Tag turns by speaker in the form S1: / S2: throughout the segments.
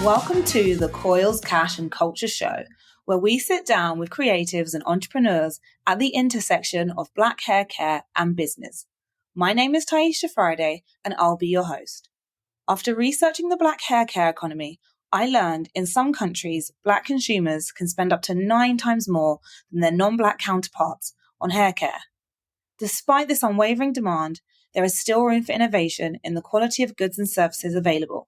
S1: Welcome to the Coils, Cash and Culture Show, where we sit down with creatives and entrepreneurs at the intersection of Black hair care and business. My name is Taisha Friday, and I'll be your host. After researching the Black hair care economy, I learned in some countries, Black consumers can spend up to 9 times more than their non-Black counterparts on hair care. Despite this unwavering demand, there is still room for innovation in the quality of goods and services available.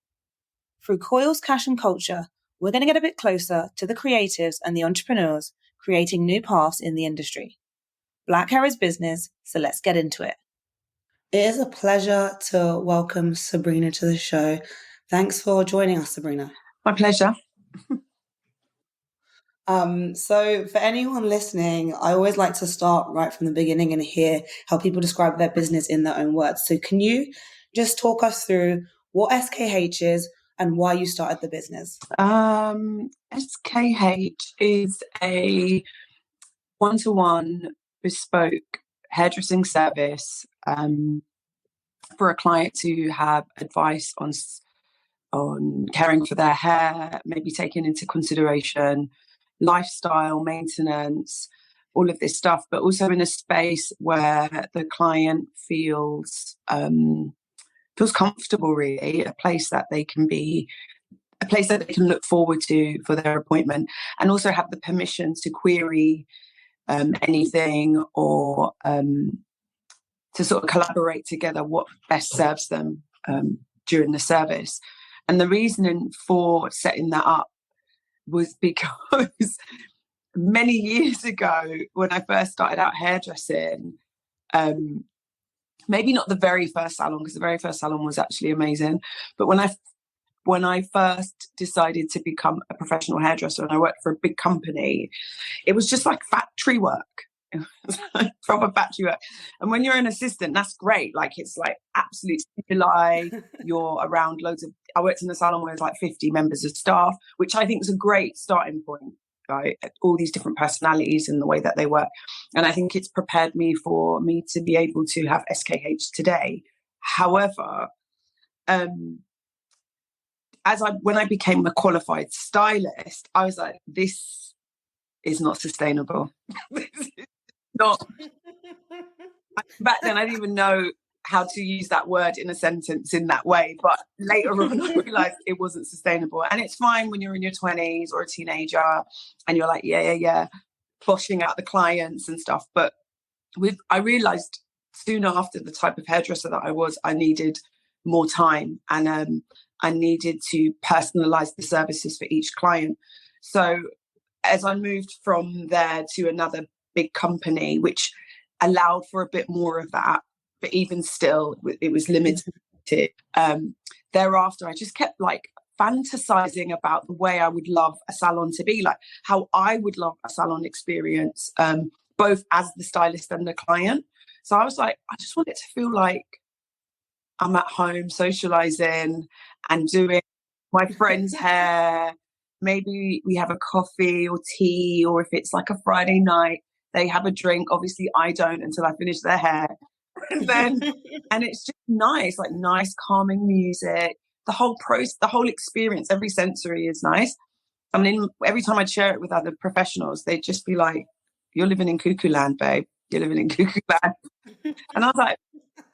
S1: Through Coils, Cash and Culture, we're going to get a bit closer to the creatives and the entrepreneurs creating new paths in the industry. Black hair is business, so let's get into it. It is a pleasure to welcome Subrina to the show. Thanks for joining us, Subrina.
S2: My pleasure.
S1: So for anyone listening, I always like to start right from the beginning and hear how people describe their business in their own words. So can you just talk us through what SKH is and why you started the business?
S2: SKH is a one-to-one bespoke hairdressing service for a client to have advice on caring for their hair, maybe taking into consideration lifestyle, maintenance, all of this stuff, but also in a space where the client feels comfortable, really, a place that they can look forward to for their appointment, and also have the permission to query anything or to sort of collaborate together what best serves them during the service. And the reasoning for setting that up was because many years ago, when I first started out hairdressing, maybe not the very first salon, because the very first salon was actually amazing, but when I first decided to become a professional hairdresser and I worked for a big company, it was just like factory work. It was like proper factory work. And when you're an assistant, that's great. Like, it's like absolute stimuli. You're around I worked in a salon where there's like 50 members of staff, which I think is a great starting point, right? All these different personalities and the way that they work. And I think it's prepared me for me to be able to have SKH today. However, when I became a qualified stylist, I was like, this is not sustainable. This is not. Back then, I didn't even know how to use that word in a sentence in that way. But later on, I realized it wasn't sustainable. And it's fine when you're in your 20s or a teenager and you're like, yeah, boshing out the clients and stuff. But I realized soon after, the type of hairdresser that I was, I needed more time, and I needed to personalize the services for each client. So as I moved from there to another big company, which allowed for a bit more of that, but even still, it was limited. Thereafter, I just kept like fantasizing about the way I would love a salon to be, like how I would love a salon experience, both as the stylist and the client. So I was like, I just want it to feel like I'm at home socializing and doing my friend's hair. Maybe we have a coffee or tea, or if it's like a Friday night, they have a drink. Obviously, I don't until I finish their hair. And it's just nice, like nice, calming music. The whole experience, every sensory is nice. I mean, every time I'd share it with other professionals, they'd just be like, "You're living in cuckoo land, babe. You're living in cuckoo land." And I was like,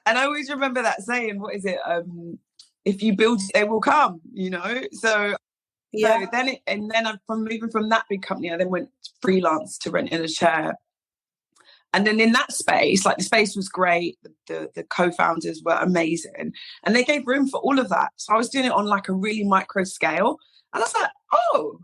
S2: and I always remember that saying, what is it? If you build it, they will come, you know? So yeah. From moving from that big company, I then went freelance to renting a chair. And then in that space, like, the space was great. The co-founders were amazing. And they gave room for all of that. So I was doing it on like a really micro scale. And I was like, oh,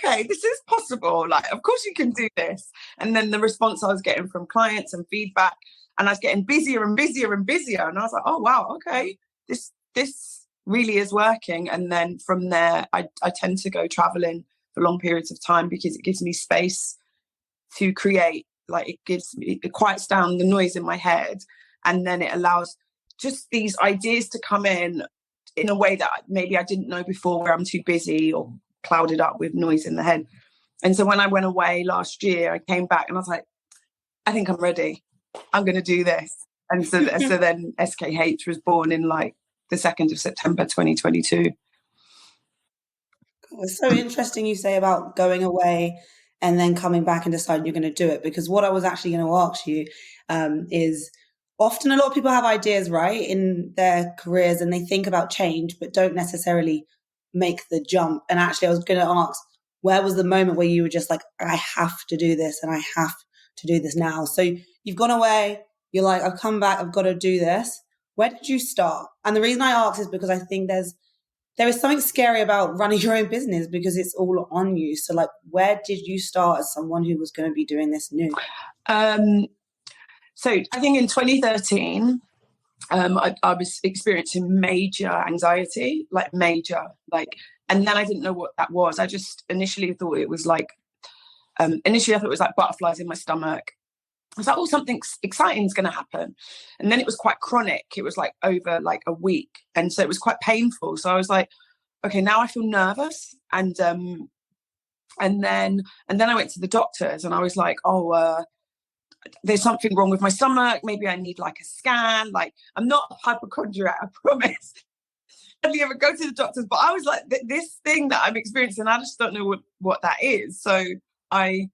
S2: okay, this is possible. Like, of course you can do this. And then the response I was getting from clients and feedback, and I was getting busier and busier and busier. And I was like, oh, wow, okay, this really is working. And then from there, I tend to go traveling for long periods of time because it gives me space to create. Like, it quiets down the noise in my head. And then it allows just these ideas to come in a way that maybe I didn't know before, where I'm too busy or clouded up with noise in the head. And so when I went away last year, I came back and I was like, I think I'm ready. I'm going to do this. And so then SKH was born in like the 2nd of September 2022.
S1: It's so interesting you say about going away and then coming back and deciding you're going to do it, because what I was actually going to ask you is often a lot of people have ideas, right, in their careers and they think about change but don't necessarily make the jump. And actually, I was going to ask, where was the moment where you were just like, I have to do this and I have to do this now? So you've gone away, you're like, I've come back, I've got to do this. Where did you start? And the reason I ask is because I think there is something scary about running your own business because it's all on you. So like, where did you start as someone who was going to be doing this new?
S2: So I think in 2013, I was experiencing major anxiety, and then I didn't know what that was. I just initially thought it was like, butterflies in my stomach. I was like, oh, something exciting is going to happen. And then it was quite chronic. It was like over like a week. And so it was quite painful. So I was like, okay, now I feel nervous. And then I went to the doctors and I was like, there's something wrong with my stomach. Maybe I need like a scan. Like, I'm not a hypochondriac, I promise. I didn't ever go to the doctors, but I was like, this thing that I'm experiencing, I just don't know what that is. So I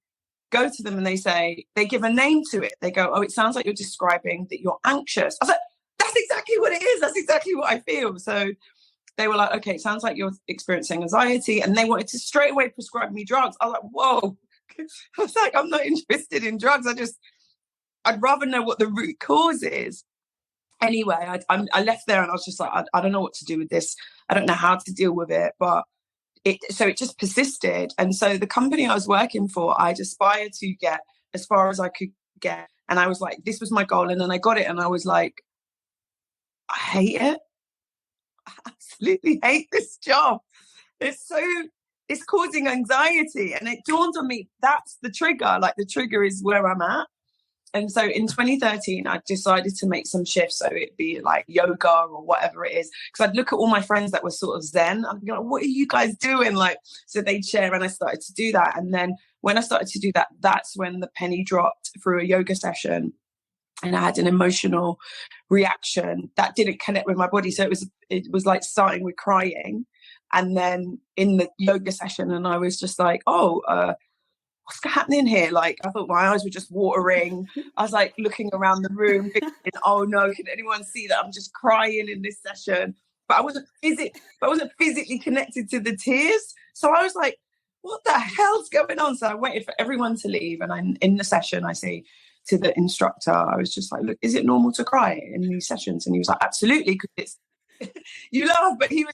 S2: go to them and they give a name to it. They go, oh, it sounds like you're describing that you're anxious. I was like, that's exactly what it is. That's exactly what I feel. So they were like, okay, it sounds like you're experiencing anxiety. And they wanted to straight away prescribe me drugs. I was like, whoa. I was like, I'm not interested in drugs. I'd rather know what the root cause is. Anyway, I left there and I was just like, I don't know what to do with this. I don't know how to deal with it. But it just persisted. And so the company I was working for, I'd aspired to get as far as I could get. And I was like, this was my goal. And then I got it. And I was like, I hate it. I absolutely hate this job. It's causing anxiety. And it dawned on me, that's the trigger. Like, the trigger is where I'm at. And so in 2013, I decided to make some shifts. So it'd be like yoga or whatever it is. Because I'd look at all my friends that were sort of Zen. I'd be like, what are you guys doing? Like, so they'd share, and I started to do that. And then when I started to do that, that's when the penny dropped through a yoga session. And I had an emotional reaction that didn't connect with my body. So it was like starting with crying. And then in the yoga session, and I was just like, what's happening here? Like, I thought my eyes were just watering. I was like looking around the room thinking, oh no, can anyone see that I'm just crying in this session? But I wasn't physically connected to the tears. So I was like, what the hell's going on? So I waited for everyone to leave. And in the session, I say to the instructor, I was just like, look, is it normal to cry in these sessions? And he was like, absolutely, because it's you laugh, but he was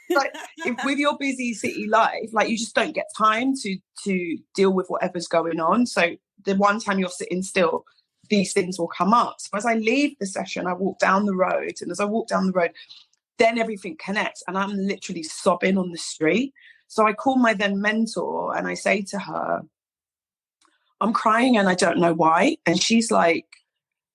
S2: like, with your busy city life, like, you just don't get time to deal with whatever's going on. So the one time you're sitting still, these things will come up. So as I leave the session, I walk down the road, and as I walk down the road, then everything connects, and I'm literally sobbing on the street. So I call my then mentor and I say to her, I'm crying and I don't know why. And she's like,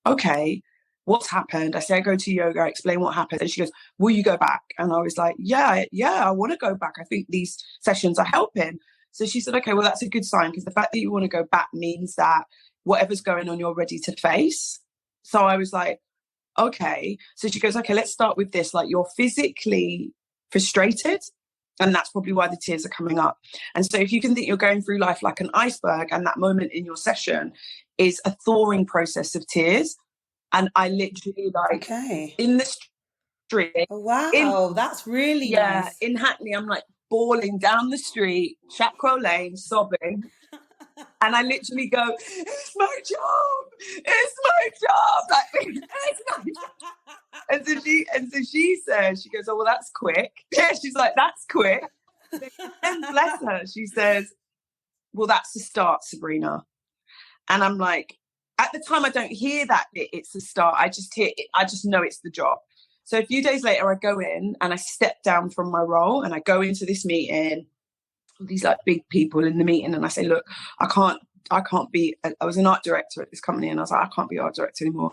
S2: okay, what's happened? I say, I go to yoga, I explain what happened. And she goes, will you go back? And I was like, yeah, I want to go back. I think these sessions are helping. So she said, okay, well, that's a good sign, because the fact that you want to go back means that whatever's going on, you're ready to face. So I was like, okay. So she goes, okay, let's start with this. Like, you're physically frustrated, and that's probably why the tears are coming up. And so if you can think you're going through life like an iceberg, and that moment in your session is a thawing process of tears. And I literally, like, in the street.
S1: Oh, wow, that's really nice.
S2: In Hackney, I'm like bawling down the street, Chapco Lane, sobbing. And I literally go, it's my job. It's my job. Like, it's my job. And so she says, she goes, oh, well, that's quick. Yeah, she's like, that's quick. And bless her, she says, well, that's the start, Subrina. And I'm like, at the time, I don't hear that bit, it's the start. I just know it's the job. So a few days later, I go in and I step down from my role, and I go into this meeting, these like big people in the meeting, and I say, look, I can't be, I was an art director at this company, and I was like, I can't be art director anymore.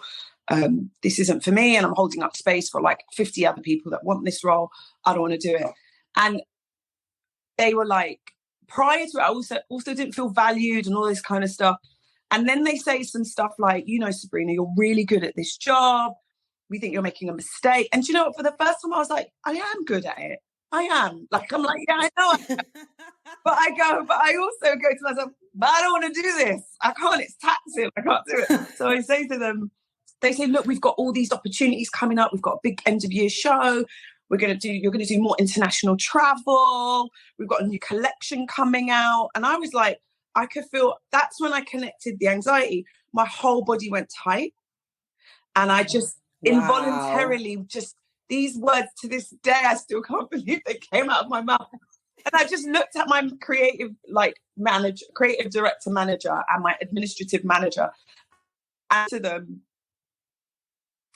S2: This isn't for me, and I'm holding up space for like 50 other people that want this role. I don't want to do it. And they were like, prior to it, I also didn't feel valued and all this kind of stuff. And then they say some stuff like, you know, Subrina, you're really good at this job. We think you're making a mistake. And do you know what? For the first time, I was like, I am good at it. I am. Like, I'm like, yeah, I know I am. But I also go to myself, but I don't want to do this. I can't, it's taxing. I can't do it. So I say to them, they say, look, we've got all these opportunities coming up. We've got a big end of year show. You're going to do more international travel. We've got a new collection coming out. And I was like, I could feel, that's when I connected the anxiety. My whole body went tight. And I just involuntarily just, these words to this day, I still can't believe they came out of my mouth. And I just looked at my creative director manager and my administrative manager, and to them,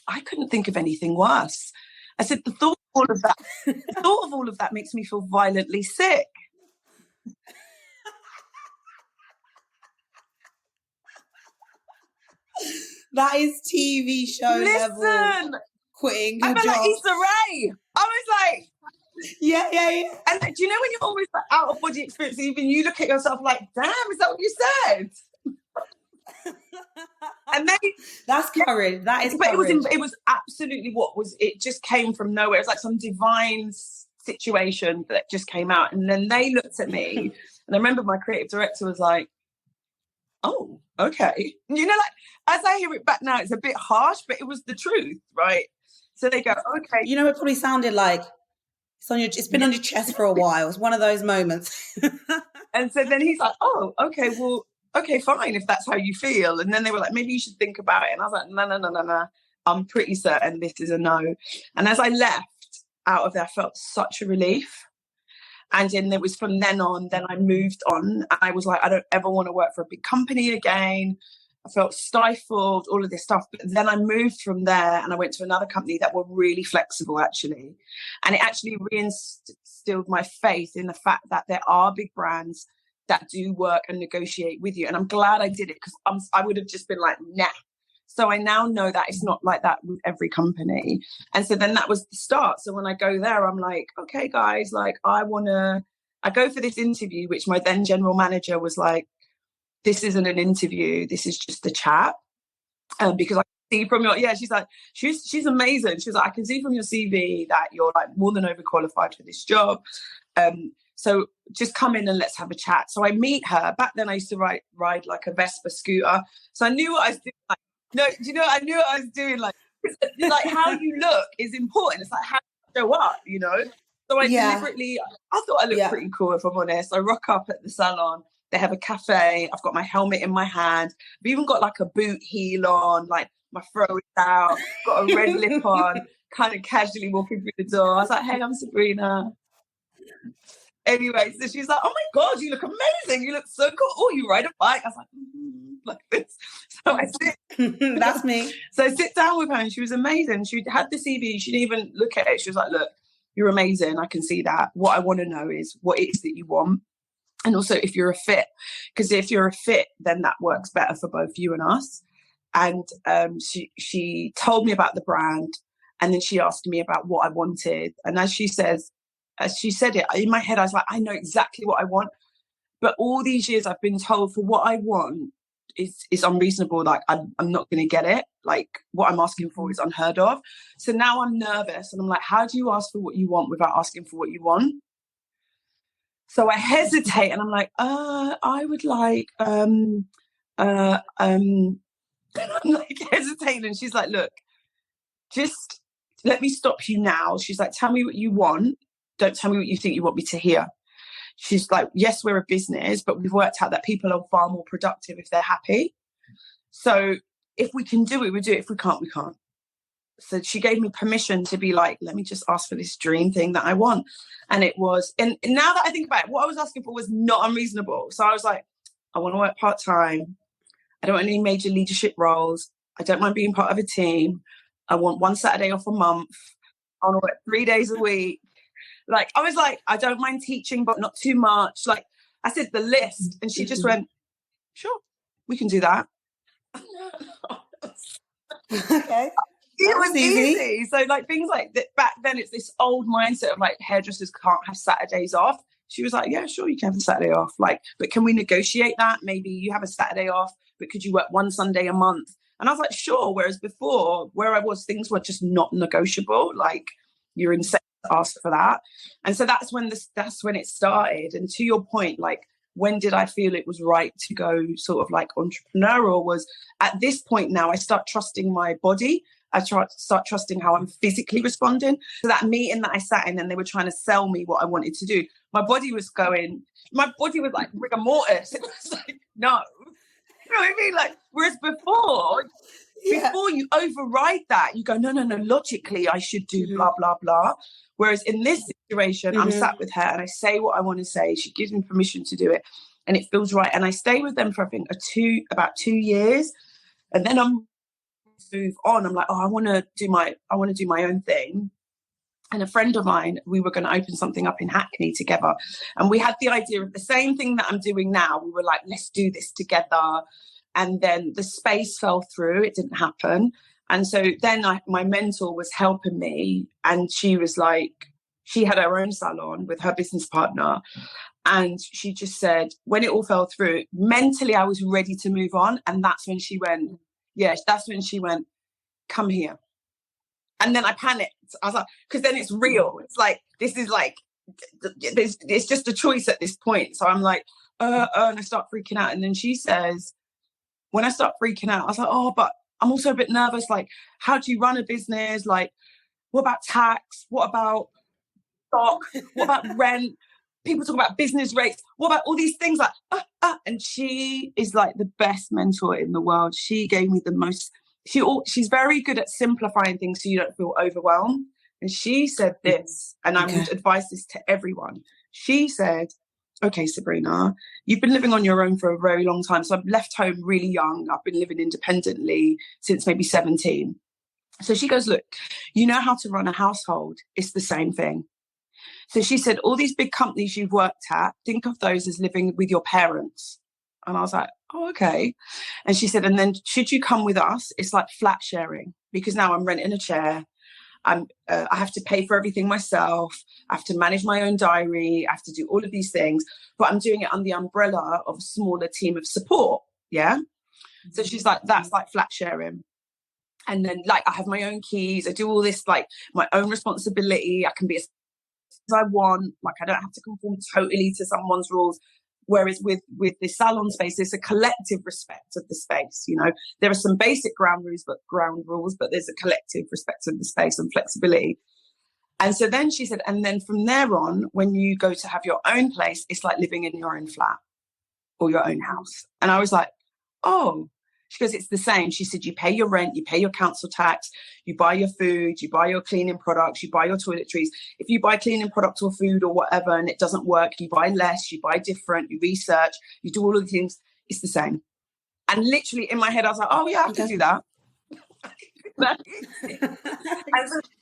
S2: I couldn't think of anything worse. I said, the thought of all of that makes me feel violently sick.
S1: That is TV show level quitting your job.
S2: Like Issa Rae. I was like,
S1: yeah.
S2: And do you know when you're always like out of body experience, even you look at yourself like, damn, is that what you said? And then
S1: that's courage. That is
S2: but
S1: courage.
S2: It was absolutely it just came from nowhere. It was like some divine situation that just came out. And then they looked at me and I remember my creative director was like, oh, okay. You know, like as I hear it back now, it's a bit harsh, but it was the truth, right? So they go, okay.
S1: You know, it probably sounded like it's been on your chest for a while. It's one of those moments.
S2: And so then he's like, oh, okay, well, okay, fine, if that's how you feel. And then they were like, maybe you should think about it. And I was like, no. I'm pretty certain this is a no. And as I left out of there, I felt such a relief. And then it was from then on, then I moved on. I was like, I don't ever want to work for a big company again. I felt stifled, all of this stuff. But then I moved from there and I went to another company that were really flexible, actually. And it actually reinstilled my faith in the fact that there are big brands that do work and negotiate with you. And I'm glad I did it because I would have just been like, nah. So I now know that it's not like that with every company. And so then that was the start. So when I go there, I'm like, okay, guys, like I go for this interview, which my then general manager was like, this isn't an interview. This is just a chat. Because I can see from she's like, she's amazing. She was like, I can see from your CV that you're like more than overqualified for this job. So just come in and let's have a chat. So I meet her. Back then I used to ride like a Vespa scooter. So I knew what I was doing. Like, no, do you know, I knew what I was doing. Like how you look is important. It's like how you show up, you know? So I deliberately, I thought I looked pretty cool, if I'm honest. I rock up at the salon. They have a cafe. I've got my helmet in my hand. I've even got like a boot heel on, like my fro is out, got a red lip on, kind of casually walking through the door. I was like, hey, I'm Subrina. Anyway, so she's like, oh my God, you look amazing. You look so cool. Oh, you ride a bike. I was like, like this. So I sit.
S1: That's me.
S2: So I sit down with her and she was amazing. She had the CV. She didn't even look at it. She was like, look, you're amazing. I can see that. What I want to know is what it is that you want. And also if you're a fit, because if you're a fit, then that works better for both you and us. And she told me about the brand and then she asked me about what I wanted. And as she said it, in my head, I was like, I know exactly what I want. But all these years I've been told for what I want is unreasonable. Like I'm not going to get it. Like what I'm asking for is unheard of. So now I'm nervous and I'm like, how do you ask for what you want without asking for what you want? So I hesitate and I'm like, I would like, and I'm like hesitating. And she's like, look, just let me stop you now. She's like, tell me what you want. Don't tell me what you think you want me to hear. She's like, yes, we're a business, but we've worked out that people are far more productive if they're happy. So if we can do it, we do it. If we can't, we can't. So she gave me permission to be like, let me just ask for this dream thing that I want. And it was, and now that I think about it, what I was asking for was not unreasonable. So I was like, I want to work part-time. I don't want any major leadership roles. I don't mind being part of a team. I want one Saturday off a month. I want to work 3 days a week. Like, I was like, I don't mind teaching, but not too much. Like, I said the list, and she just went, sure, we can do that.
S1: Okay.
S2: It was easy. So, like, things like that, back then, it's this old mindset of, like, hairdressers can't have Saturdays off. She was like, yeah, sure, you can have a Saturday off. Like, but can we negotiate that? Maybe you have a Saturday off, but could you work one Sunday a month? And I was like, sure. Whereas before, where I was, things were just not negotiable. Like, you're in asked for that. And so that's when it started. And to your point, like, when did I feel it was right to go sort of like entrepreneurial? Was at this point now I start trusting my body. I start trusting how I'm physically responding. So that meeting that I sat in and they were trying to sell me what I wanted to do, my body was like rigor mortis. It was like, no. You know what I mean? Like, whereas before you override that, you go, no, logically I should do blah, blah, blah. Whereas in this situation, I'm sat with her and I say what I want to say. She gives me permission to do it and it feels right. And I stay with them for, I think, about 2 years. And then I'm move on. I'm like, oh, I want to do my own thing. And a friend of mine, we were going to open something up in Hackney together. And we had the idea of the same thing that I'm doing now. We were like, let's do this together. And then the space fell through. It didn't happen. And so then my mentor was helping me. And she was like, she had her own salon with her business partner. And she just said, when it all fell through, mentally, I was ready to move on. And that's when she went, come here. And then I panicked. I was like, because then it's real. It's like, this is like, it's just a choice at this point. So I'm like, and I start freaking out. And then she says, when I start freaking out, I was like, oh, but I'm also a bit nervous. Like, how do you run a business? Like, what about tax? What about stock? What about rent? People talk about business rates. What about all these things? Like, and she is like the best mentor in the world. She gave me the most. She's very good at simplifying things so you don't feel overwhelmed. And she said this, and I would advise this to everyone. She said, okay, Subrina, you've been living on your own for a very long time. So I've left home really young. I've been living independently since maybe 17. So she goes, look, you know how to run a household. It's the same thing. So she said, all these big companies you've worked at, think of those as living with your parents. And I was like, oh, okay. And she said, and then should you come with us? It's like flat sharing, because now I'm renting a chair. I have to pay for everything myself. I have to manage my own diary. I have to do all of these things, but I'm doing it under the umbrella of a smaller team of support. Yeah. So she's like, that's like flat sharing. And then like, I have my own keys. I do all this, like my own responsibility. I can be as I want. Like, I don't have to conform totally to someone's rules. Whereas with the salon space, there's a collective respect of the space. You know, there are some basic ground rules, but there's a collective respect of the space and flexibility. And so then she said, and then from there on, when you go to have your own place, it's like living in your own flat or your own house. And I was like, oh. She goes, it's the same. She said, you pay your rent, you pay your council tax, you buy your food, you buy your cleaning products, you buy your toiletries. If you buy cleaning products or food or whatever and it doesn't work, you buy less, you buy different, you research, you do all of the things. It's the same. And literally in my head, I was like, oh, yeah, I have to do that.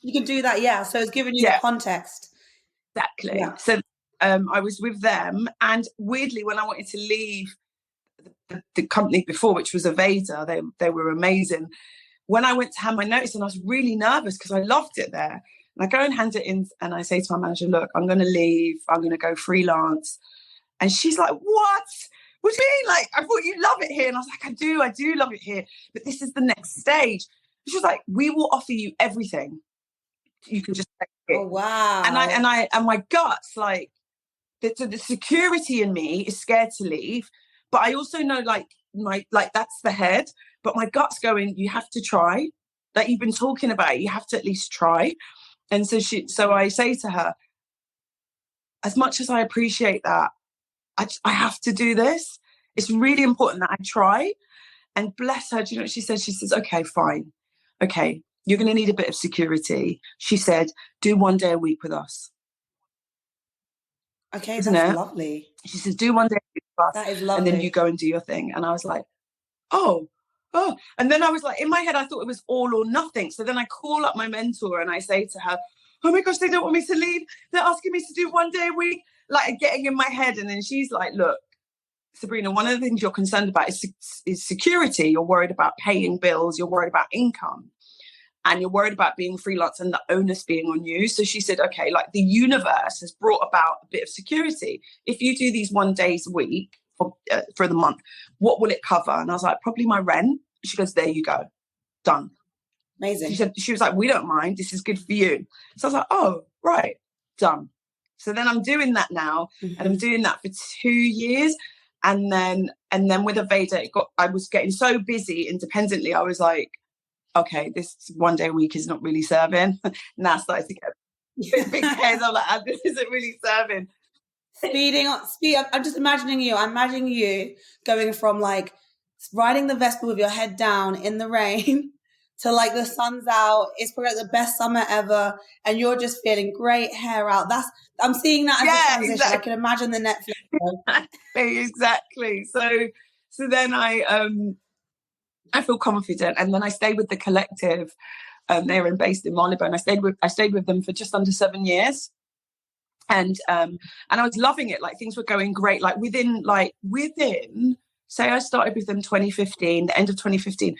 S1: You can do that, yeah. So it's giving you the context.
S2: Exactly. Yeah. So I was with them. And weirdly, when I wanted to leave the company before, which was Aveda, they were amazing. When I went to hand my notice, and I was really nervous because I loved it there. And I go and hand it in, and I say to my manager, look, I'm going to leave. I'm going to go freelance. And she's like, what? What do you mean? Like, I thought you love it here. And I was like, I do love it here. But this is the next stage. She was like, we will offer you everything. You can just take it.
S1: Oh, wow.
S2: And my guts, like, the security in me is scared to leave. But I also know, like that's the head. But my gut's going, you have to try. Like you've been talking about, you have to at least try. And so I say to her, as much as I appreciate that, I have to do this. It's really important that I try. And bless her, do you know what she says? She says, okay, fine. Okay, you're going to need a bit of security. She said, do 1 day a week with us.
S1: Okay, that's lovely.
S2: She says, do 1 day a week with us.
S1: That is lovely.
S2: And then you go and do your thing. And I was like, oh. And then I was like, in my head, I thought it was all or nothing. So then I call up my mentor and I say to her, oh my gosh, they don't want me to leave. They're asking me to do 1 day a week, like getting in my head. And then she's like, look, Subrina, one of the things you're concerned about is security. You're worried about paying bills. You're worried about income. And you're worried about being freelance and the onus being on you. So she said, okay, like the universe has brought about a bit of security. If you do these 1 day a week for the month, what will it cover? And I was like, probably my rent. She goes, there you go. Done.
S1: Amazing.
S2: She was like, we don't mind. This is good for you. So I was like, oh, right, done. So then I'm doing that now, and I'm doing that for 2 years. And then with Aveda, I was getting so busy independently. I was like, okay, this 1 day a week is not really serving. Now I started to get big heads. I'm like, this isn't really serving.
S1: Speeding up, I'm just imagining you. I'm imagining you going from like riding the Vespa with your head down in the rain to like the sun's out. It's probably like the best summer ever, and you're just feeling great, hair out. I'm seeing that as a transition. Exactly. I can imagine the Netflix.
S2: Exactly. So then I feel confident, and then I stayed with the collective. They were based in Marylebone. I stayed with them for just under 7 years. And I was loving it. Like, things were going great. Like within, say I started with them 2015, the end of 2015.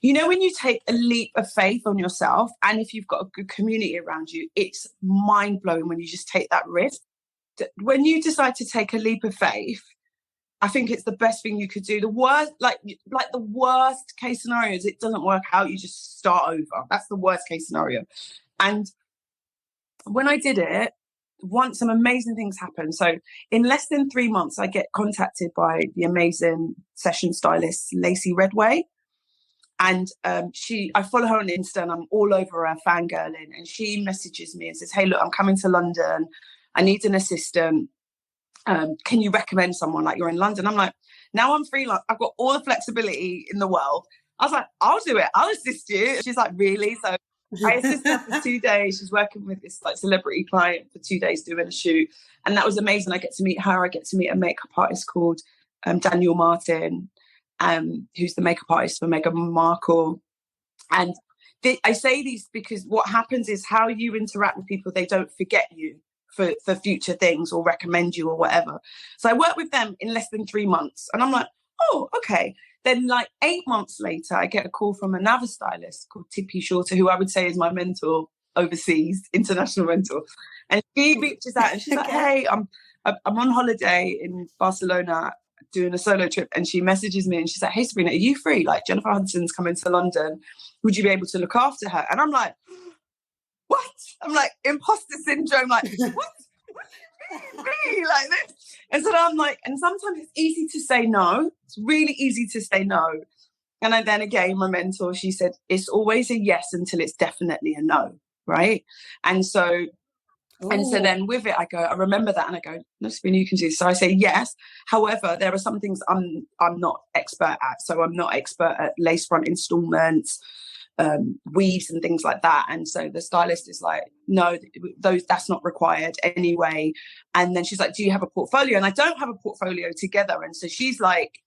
S2: You know, when you take a leap of faith on yourself, and if you've got a good community around you, it's mind blowing when you just take that risk. When you decide to take a leap of faith, I think it's the best thing you could do. The worst, like the worst case scenario is it doesn't work out. You just start over. That's the worst case scenario. And when I did it, some amazing things happened. So in less than 3 months, I get contacted by the amazing session stylist, Lacey Redway. And I follow her on Insta, and I'm all over her fangirling. And she messages me and says, hey, look, I'm coming to London. I need an assistant. Can you recommend someone? Like, you're in London. I'm like, now I'm freelance. I've got all the flexibility in the world. I was like, I'll do it. I'll assist you. She's like, really? So I assisted her for 2 days. She's working with this like celebrity client for 2 days doing a shoot. And that was amazing. I get to meet her. I get to meet a makeup artist called Daniel Martin, who's the makeup artist for Meghan Markle. And I say these because what happens is how you interact with people, they don't forget you for future things or recommend you or whatever. So I worked with them in less than 3 months. And I'm like, oh, okay. Then like 8 months later, I get a call from another stylist called Tippy Shorter, who I would say is my mentor overseas, international mentor. And she reaches out and she's like, hey, I'm on holiday in Barcelona doing a solo trip. And she messages me and she's like, hey, Subrina, are you free? Like, Jennifer Hudson's coming to London. Would you be able to look after her? And I'm like, what? I'm like, imposter syndrome, like, what? Me? Like this. And so I'm like, and sometimes it's easy to say no. It's really easy to say no. And then again, my mentor, she said, it's always a yes until it's definitely a no, right? And so then with it, I remember that and I go, no, Sabrina, you can do this. So I say yes. However, there are some things I'm not expert at. So I'm not expert at lace front installments, weaves and things like that. And so the stylist is like, no, that's not required anyway. And then she's like, do you have a portfolio? And I don't have a portfolio together. And so she's like,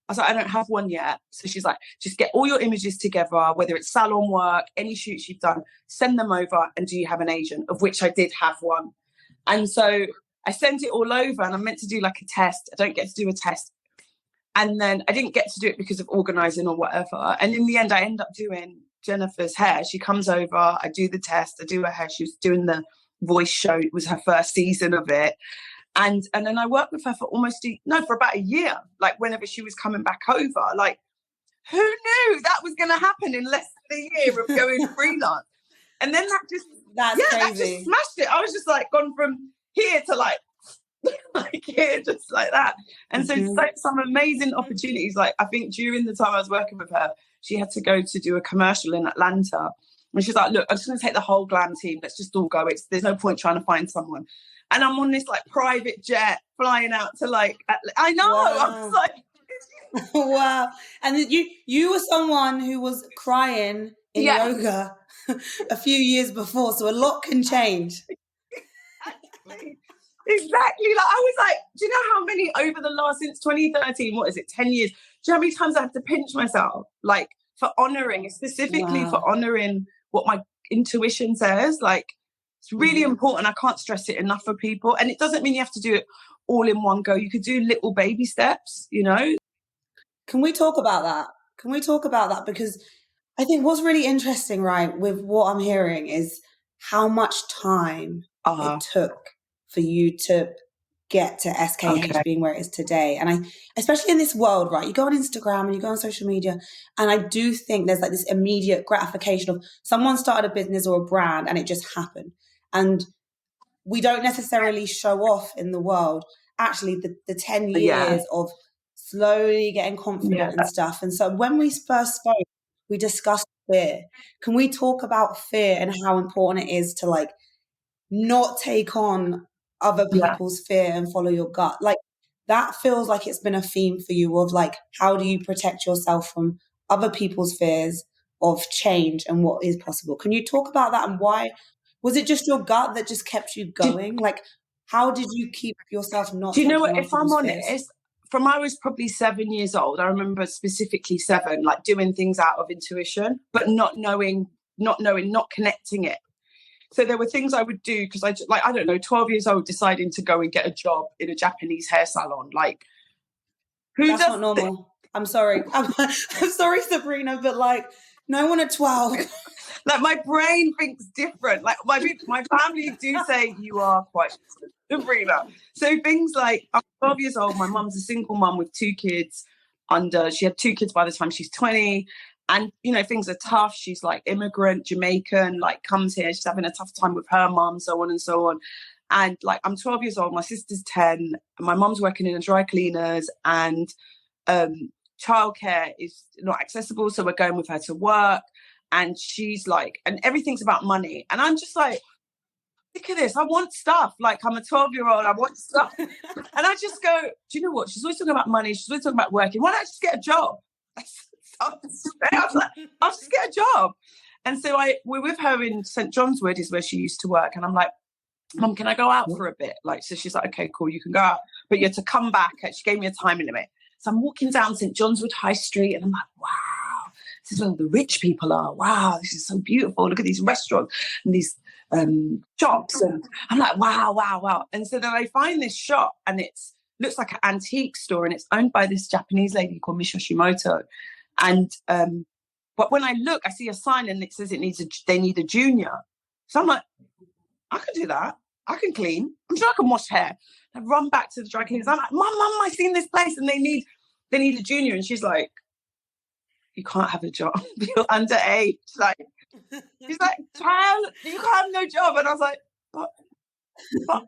S2: I was like, I don't have one yet. So she's like, just get all your images together, whether it's salon work, any shoots you've done, send them over. And do you have an agent? Of which I did have one. And so I sent it all over and I'm meant to do like a test. I don't get to do a test. And then I didn't get to do it because of organising or whatever. And in the end, I end up doing Jennifer's hair. She comes over, I do the test, I do her hair. She was doing the voice show. It was her first season of it. And then I worked with her for for about a year, like whenever she was coming back over. Like, who knew that was going to happen in less than a year of going freelance? And then that just smashed it. I was just like gone from here to like here, just like that. And so some amazing opportunities. Like, I think during the time I was working with her, she had to go to do a commercial in Atlanta. And she's like, look, I'm just going to take the whole glam team. Let's just all go. There's no point trying to find someone. And I'm on this like private jet flying out to like, I know. Wow. I was like,
S1: wow. And you were someone who was crying in yoga a few years before. So a lot can change.
S2: Exactly. Like, I was like, do you know how many over the last, since 2013, 10 years? Do you know how many times I have to pinch myself? Like, for honouring, specifically for honouring what my intuition says. Like, it's really important. I can't stress it enough for people. And it doesn't mean you have to do it all in one go. You could do little baby steps, you know?
S1: Can we talk about that? Because I think what's really interesting, right, with what I'm hearing is how much time it took for you to get to SKH
S2: Okay.
S1: being where it is today. And especially in this world, right? You go on Instagram and you go on social media, and I do think there's like this immediate gratification of someone started a business or a brand and it just happened. And we don't necessarily show off in the world actually the 10 years of slowly getting confident and stuff. And so when we first spoke, we discussed fear. Can we talk about fear and how important it is to like not take on other people's fear and follow your gut? Like that feels like it's been a theme for you of like, how do you protect yourself from other people's fears of change and what is possible? Can you talk about that, and why? Was it just your gut that just kept you going? Like, how did you keep yourself not
S2: Do you know
S1: taking
S2: what?
S1: on
S2: If I'm
S1: people's fears?
S2: honest, from I was probably 7 years old, I remember specifically 7, like doing things out of intuition, but not knowing, not connecting it. So there were things I would do because I don't know, 12 years old, deciding to go and get a job in a Japanese hair salon. Like,
S1: That's not normal. I'm sorry. I'm sorry, Subrina, but like, no one at 12.
S2: Like, my brain thinks different. Like, my family do say you are quite Subrina. So things like, I'm 12 years old. My mum's a single mum with 2 kids. She had 2 kids by the time she's 20. And, you know, things are tough. She's like immigrant, Jamaican, like comes here. She's having a tough time with her mum, so on and so on. And like, I'm 12 years old. My sister's 10. And my mum's working in a dry cleaners, and childcare is not accessible. So we're going with her to work. And she's like, and everything's about money. And I'm just like, look at this. I want stuff. Like, I'm a 12-year-old. I want stuff. And I just go, do you know what? She's always talking about money. She's always talking about working. Why don't I just get a job? I was like, I'll just get a job. And so we're with her in St. John's Wood is where she used to work. And I'm like, Mum, can I go out for a bit? Like, so she's like, okay, cool, you can go out. But you have to come back. She gave me a time limit. So I'm walking down St. John's Wood High Street, and I'm like, wow, this is where the rich people are. Wow, this is so beautiful. Look at these restaurants and these shops. And I'm like, wow, wow, wow. And so then I find this shop, and looks like an antique store, and it's owned by this Japanese lady called Miss Yoshimoto. And but when I look, I see a sign and it says they need a junior. So I'm like, I can do that. I can clean. I'm sure I can wash hair. I run back to the dry cleaners. I'm like, Mum, I've seen this place and they need a junior. And she's like, you can't have a job. You're underage. Like, she's like, child, you can't have no job. And I was like, but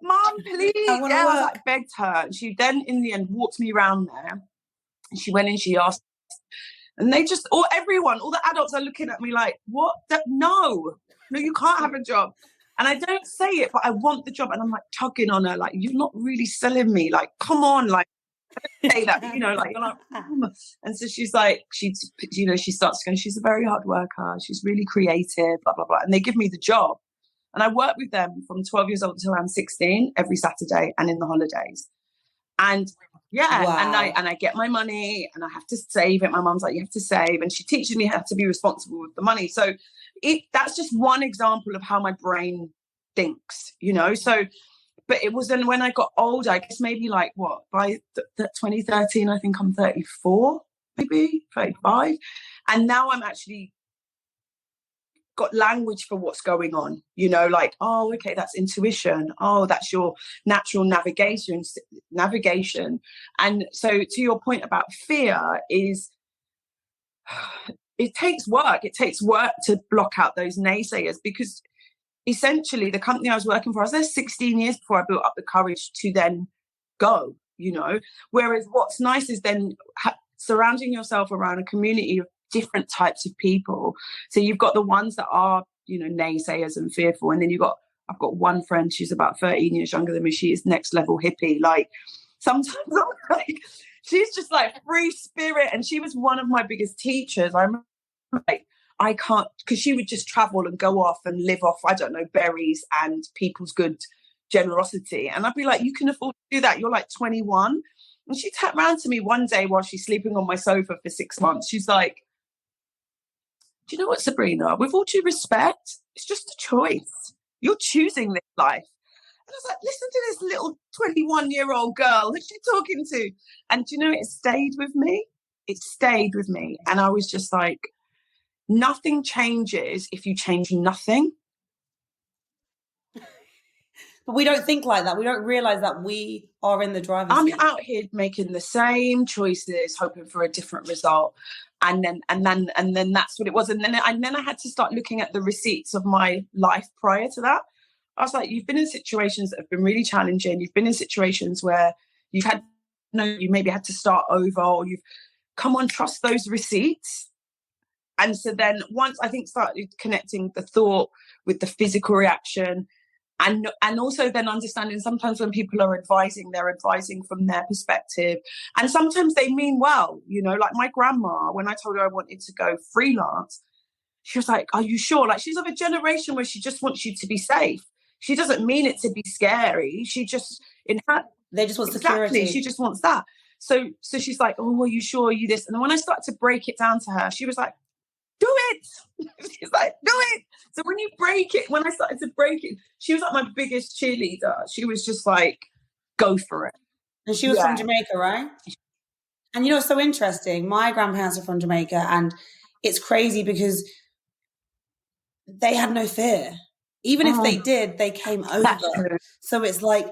S2: Mum, please. I was like, begged her. And she then in the end walked me around there. And she went in, she asked, and they just, all the adults are looking at me like, what? No, you can't have a job. And I don't say it, but I want the job. And I'm like tugging on her, like, you're not really selling me. Like, come on, like, I don't say that, you know, like, you're like, and so she's like, she starts going, she's a very hard worker. She's really creative, blah, blah, blah. And they give me the job. And I work with them from 12 years old until I'm 16, every Saturday and in the holidays. And wow. and I get my money and I have to save it. My mum's like, you have to save. And she teaches me how to be responsible with the money. So that's just one example of how my brain thinks, you know. So, but it was then when I got older, I guess maybe like by 2013, I think I'm 34, maybe 35. And now I'm actually got language for what's going on, you know, like, oh, okay, that's intuition. Oh, that's your natural navigation. And so to your point about fear is, it takes work. It takes work to block out those naysayers, because essentially the company I was working for, I was there 16 years before I built up the courage to then go, you know. Whereas what's nice is then surrounding yourself around a community of different types of people. So you've got the ones that are, you know, naysayers and fearful. And then I've got one friend, she's about 13 years younger than me. She is next level hippie. Like, sometimes I'm like, she's just like free spirit. And she was one of my biggest teachers. I'm like, I can't, because she would just travel and go off and live off, I don't know, berries and people's good generosity. And I'd be like, you can afford to do that. You're like 21. And she tapped around to me one day while she's sleeping on my sofa for 6 months. She's like, do you know what, Subrina? With all due respect, it's just a choice. You're choosing this life. And I was like, listen to this little 21-year-old girl. Who's she talking to? And do you know, it stayed with me. It stayed with me. And I was just like, nothing changes if you change nothing.
S1: But we don't think like that. We don't realise that we are in the driver's seat.
S2: I'm out here making the same choices, hoping for a different result. And then that's what it was. And then I had to start looking at the receipts of my life prior to that. I was like, you've been in situations that have been really challenging. You've been in situations where you maybe had to start over, or you've come on, trust those receipts. And so then once I think started connecting the thought with the physical reaction, and also then understanding sometimes when people are advising, they're advising from their perspective. And sometimes they mean well, like my grandma, when I told her I wanted to go freelance, she was like, are you sure? Like, she's of a generation where she just wants you to be safe. She doesn't mean it to be scary. She just,
S1: they just want security.
S2: Exactly, she just wants that. So she's like, oh, are you sure? Are you this? And then when I started to break it down to her, she was like, do it. She's like, do it. So when I started to break it, she was like my biggest cheerleader. She was just like, go for it.
S1: And she was from Jamaica, right? And it's so interesting. My grandparents are from Jamaica, and it's crazy because they had no fear. Even if they did, they came over. So it's like,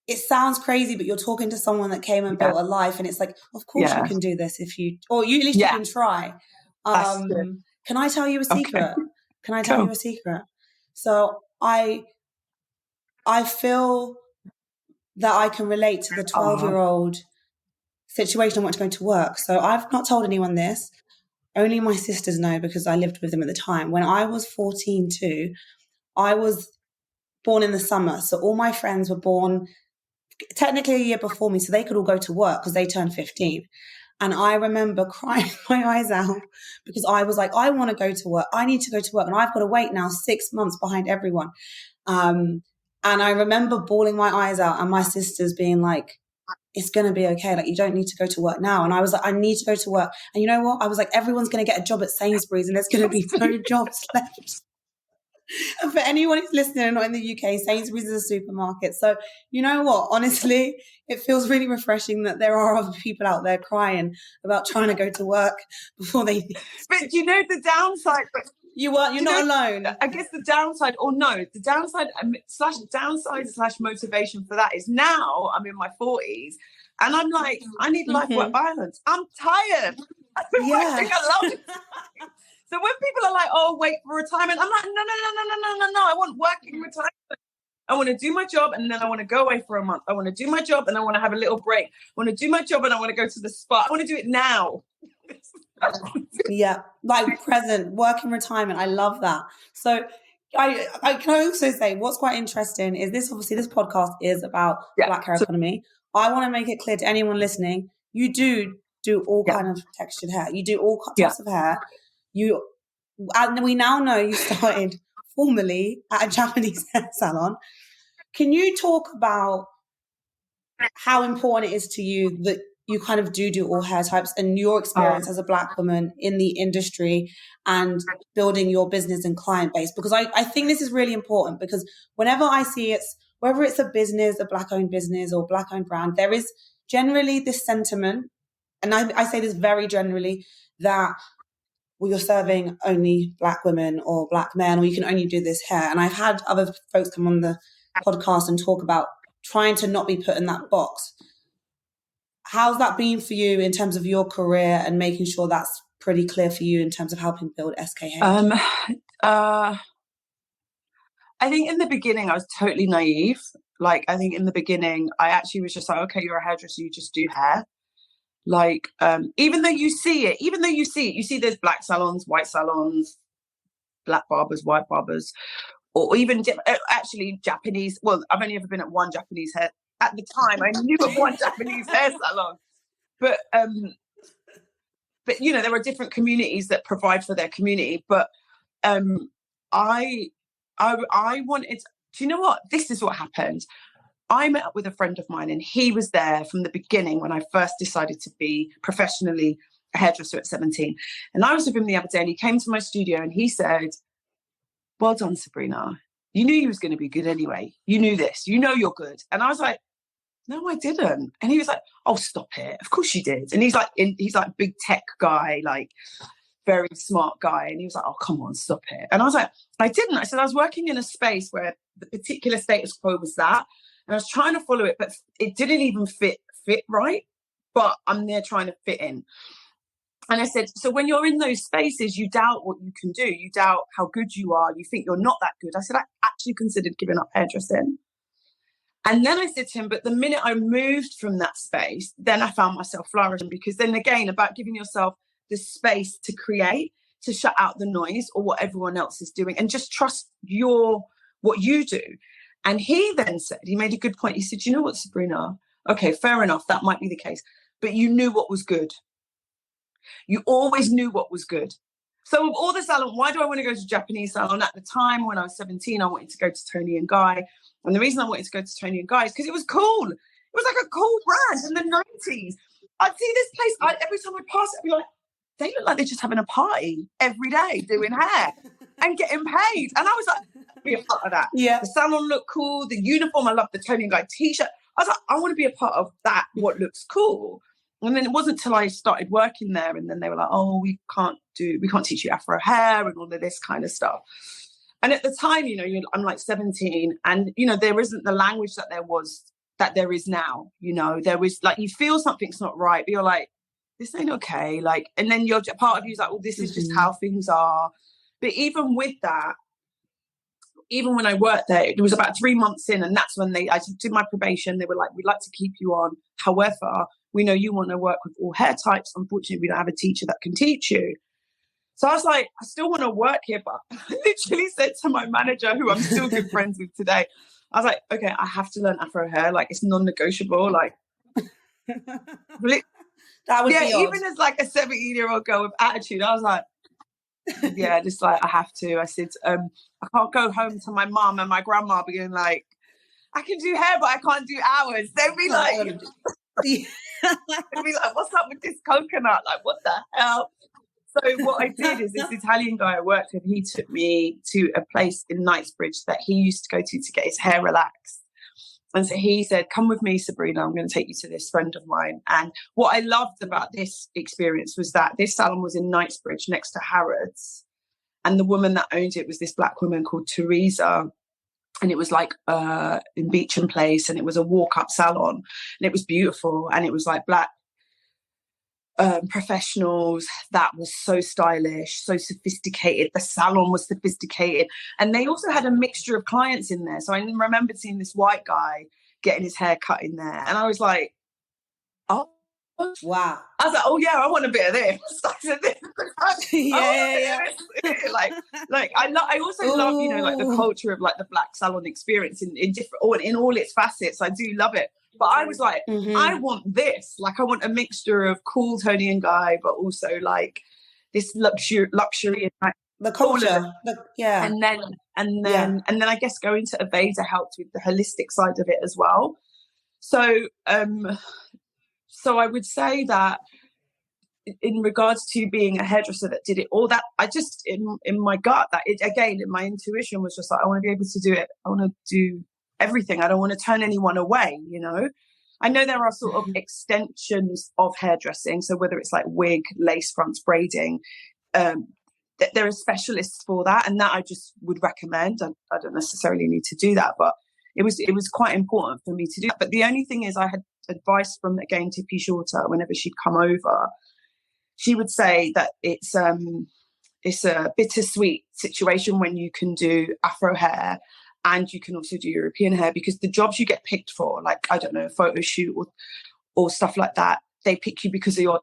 S1: it sounds crazy, but you're talking to someone that came and built a life, and it's like, of course you can do this or at least you can try. Can I tell you a secret?
S2: Okay.
S1: Can I tell you a secret? So I feel that I can relate to the 12-year-old situation I want to go to work. So I've not told anyone this. Only my sisters know because I lived with them at the time. When I was 14 too, I was born in the summer. So all my friends were born technically a year before me, so they could all go to work because they turned 15. And I remember crying my eyes out because I was like, I want to go to work. I need to go to work. And I've got to wait now 6 months behind everyone. And I remember bawling my eyes out and my sisters being like, it's going to be okay. Like, you don't need to go to work now. And I was like, I need to go to work. And you know what? I was like, everyone's going to get a job at Sainsbury's and there's going to be no jobs left. And for anyone who's listening and not in the UK, Sainsbury's is a supermarket. So you know what? Honestly, it feels really refreshing that there are other people out there crying about trying to go to work before they...
S2: But the downside...
S1: You're not alone.
S2: I guess the downside, / motivation for that is now I'm in my 40s and I'm like, I need life-work balance. I'm tired. I've been working a long time. So when people are like, oh, wait for retirement, I'm like, no. I want working retirement. I want to do my job and then I want to go away for a month. I want to do my job and I want to have a little break. I want to do my job and I want to go to the spa. I want to do it now.
S1: Yeah, like present, working retirement. I love that. So I can also say what's quite interesting is this podcast is about Black hair economy. I want to make it clear to anyone listening, you do all kind of textured hair. You do all types of hair. And we now know you started formally at a Japanese hair salon. Can you talk about how important it is to you that you kind of do all hair types and your experience as a Black woman in the industry and building your business and client base? Because I think this is really important, because whenever I see whether it's a business, a Black-owned business or Black-owned brand, there is generally this sentiment, and I say this very generally, that you're serving only Black women or Black men, or you can only do this hair. And I've had other folks come on the podcast and talk about trying to not be put in that box. How's that been for you in terms of your career and making sure that's pretty clear for you in terms of helping build SKH?
S2: I think in the beginning I was totally naive. Like, I think in the beginning I actually was just like, okay, you're a hairdresser, you just do hair. Like, even though you see there's Black salons, white salons, Black barbers, white barbers, or even actually Japanese. Well, I've only ever been at one Japanese hair. At the time, I knew of one Japanese hair salon. But there are different communities that provide for their community. But I wanted, do you know what? This is what happened. I met up with a friend of mine and he was there from the beginning when I first decided to be professionally a hairdresser at 17. And I was with him the other day and he came to my studio and he said, well done, Subrina. You knew you was going to be good anyway. You knew this. You know you're good. And I was like, no, I didn't. And he was like, oh, stop it. Of course you did. And he's like big tech guy, like very smart guy. And he was like, oh, come on, stop it. And I was like, I didn't. I said, I was working in a space where the particular status quo was that. And I was trying to follow it, but it didn't even fit right. But I'm there trying to fit in. And I said, so when you're in those spaces, you doubt what you can do. You doubt how good you are. You think you're not that good. I said, I actually considered giving up hairdressing. And then I said to him, but the minute I moved from that space, then I found myself flourishing, because then again, about giving yourself the space to create, to shut out the noise or what everyone else is doing, and just trust what you do. And he then said, he made a good point. He said, you know what, Subrina? Okay, fair enough. That might be the case. But you knew what was good. You always knew what was good. So of all the salon, why do I want to go to Japanese salon? At the time when I was 17, I wanted to go to Toni and Guy. And the reason I wanted to go to Toni and Guy is because it was cool. It was like a cool brand in the 90s. I'd see this place, every time I pass it, I'd be like, they look like they're just having a party every day doing hair and getting paid. And I was like, be a part of that.
S1: Yeah.
S2: The salon looked cool. The uniform, I loved the Toni and Guy t-shirt. I was like, I want to be a part of that, what looks cool. And then it wasn't until I started working there, and then they were like, oh, we can't teach you Afro hair and all of this kind of stuff. And at the time, I'm like 17, and, there isn't the language that there is now. There was like, you feel something's not right, but you're like, this ain't okay. Like, and then part of you is like, well, this is just how things are. But even with that, even when I worked there, it was about 3 months in, and that's when I did my probation. They were like, we'd like to keep you on. However, we know you want to work with all hair types. Unfortunately, we don't have a teacher that can teach you. So I was like, I still want to work here, but I literally said to my manager, who I'm still good friends with today, I was like, okay, I have to learn Afro hair. Like, it's non-negotiable. Like,
S1: that would be
S2: even as like a 17-year-old girl with attitude, I was like, yeah, just like, I have to. I said, I can't go home to my mum and my grandma being like, I can do hair, but I can't do hours. They'd be like, they'd be like, what's up with this coconut? Like, what the hell? So what I did is, this Italian guy I worked with, he took me to a place in Knightsbridge that he used to go to get his hair relaxed. And so he said, come with me, Subrina, I'm going to take you to this friend of mine. And what I loved about this experience was that this salon was in Knightsbridge next to Harrods. And the woman that owned it was this black woman called Teresa. And it was like in Beecham Place, and it was a walk-up salon. And it was beautiful. And it was like black professionals that was so stylish, so sophisticated. The salon was sophisticated. And they also had a mixture of clients in there. So I remember seeing this white guy getting his hair cut in there. And I was like, oh,
S1: wow.
S2: I was like, oh yeah, I want a bit of this. I said,
S1: yeah.
S2: Like I also love, like the culture of like the black salon experience in different, in all its facets. I do love it. But I was like, I want this. Like, I want a mixture of cool Toni and Guy, but also like this luxury and like,
S1: the culture.
S2: And then I guess going to Aveda helped with the holistic side of it as well. So I would say that in regards to being a hairdresser that did it all, that I just in my gut, that it, again, in my intuition was just like, I want to be able to do it. I want to do everything. I don't want to turn anyone away, I know there are sort of extensions of hairdressing. So whether it's like wig, lace fronts, braiding, there are specialists for that. And that I just would recommend. I don't necessarily need to do that, but it was quite important for me to do that. But the only thing is, I had advice from, again, Tippy Shorter, whenever she'd come over. She would say that it's a bittersweet situation when you can do Afro hair and you can also do European hair, because the jobs you get picked for, like, I don't know, a photo shoot or stuff like that, they pick you because you're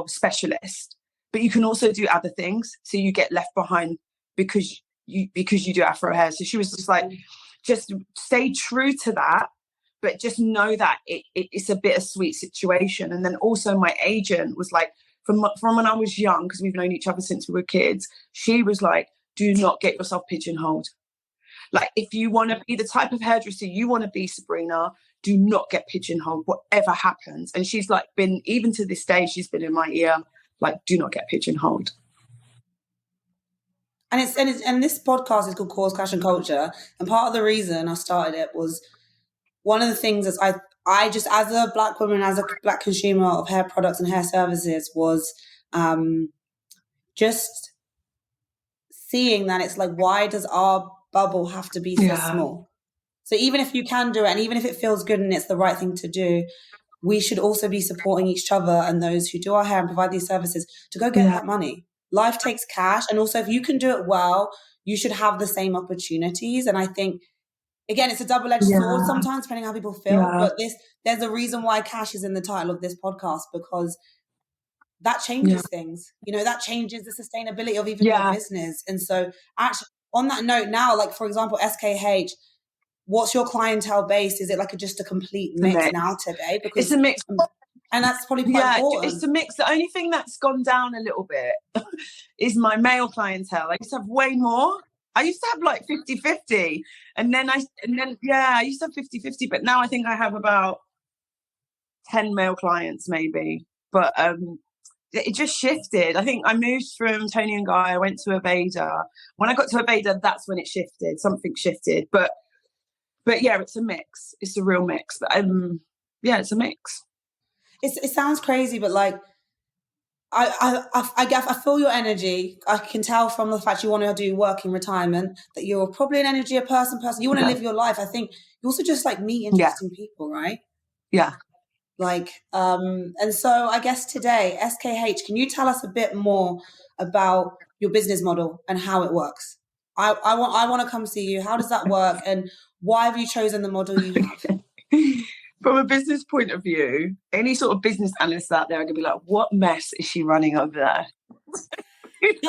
S2: a specialist. But you can also do other things, so you get left behind because you do Afro hair. So she was just like, just stay true to that, but just know that it's a bittersweet situation. And then also my agent was like, from when I was young, because we've known each other since we were kids, she was like, do not get yourself pigeonholed. Like, if you want to be the type of hairdresser you want to be, Subrina, do not get pigeonholed, whatever happens. And she's like been, even to this day, she's been in my ear, like, do not get pigeonholed.
S1: And this podcast is called Cause, Cash and Culture. And part of the reason I started it was, one of the things is I just, as a black woman, as a black consumer of hair products and hair services, was just seeing that it's like, why does our bubble have to be so small? So even if you can do it, and even if it feels good and it's the right thing to do, we should also be supporting each other and those who do our hair and provide these services to go get that money. Life takes cash. And also, if you can do it well, you should have the same opportunities. And I think, again, it's a double-edged sword sometimes, depending on how people feel. But there's a reason why cash is in the title of this podcast, because that changes things. You know, that changes the sustainability of even your business. And so actually, on that note now, like, for example, SKH, what's your clientele base? Is it like just a complete mix now today? Because
S2: it's a mix.
S1: And that's probably quite important.
S2: It's a mix. The only thing that's gone down a little bit is my male clientele. I used to have way more. I used to have like 50-50. And then I used to have 50-50, but now I think I have about 10 male clients maybe. But it just shifted. I think I moved from Tony and Guy, I went to Aveda. When I got to Aveda, that's when it shifted. Something shifted. But yeah, it's a mix. It's a real mix. But it's a mix.
S1: It sounds crazy, but like I feel your energy. I can tell from the fact you want to do work in retirement that you're probably an energy a person. You want to live your life. I think you also just like meet interesting people, right?
S2: Yeah.
S1: Like and so I guess today, SKH, can you tell us a bit more about your business model and how it works? I want to come see you. How does that work, and why have you chosen the model you have?
S2: From a business point of view, any sort of business analysts out there are going to be like, what mess is she running over there? If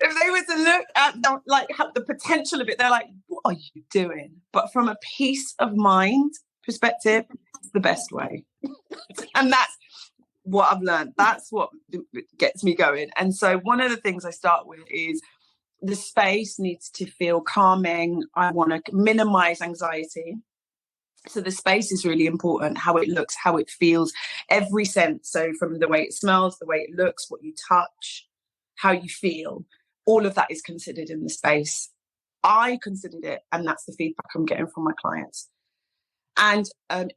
S2: they were to look at the potential of it, they're like, what are you doing? But from a peace of mind perspective, it's the best way. And that's what I've learned. That's what gets me going. And so one of the things I start with is the space needs to feel calming. I want to minimize anxiety. So the space is really important, how it looks, how it feels, every sense. So from the way it smells, the way it looks, what you touch, how you feel, all of that is considered in the space. I considered it, and that's the feedback I'm getting from my clients. And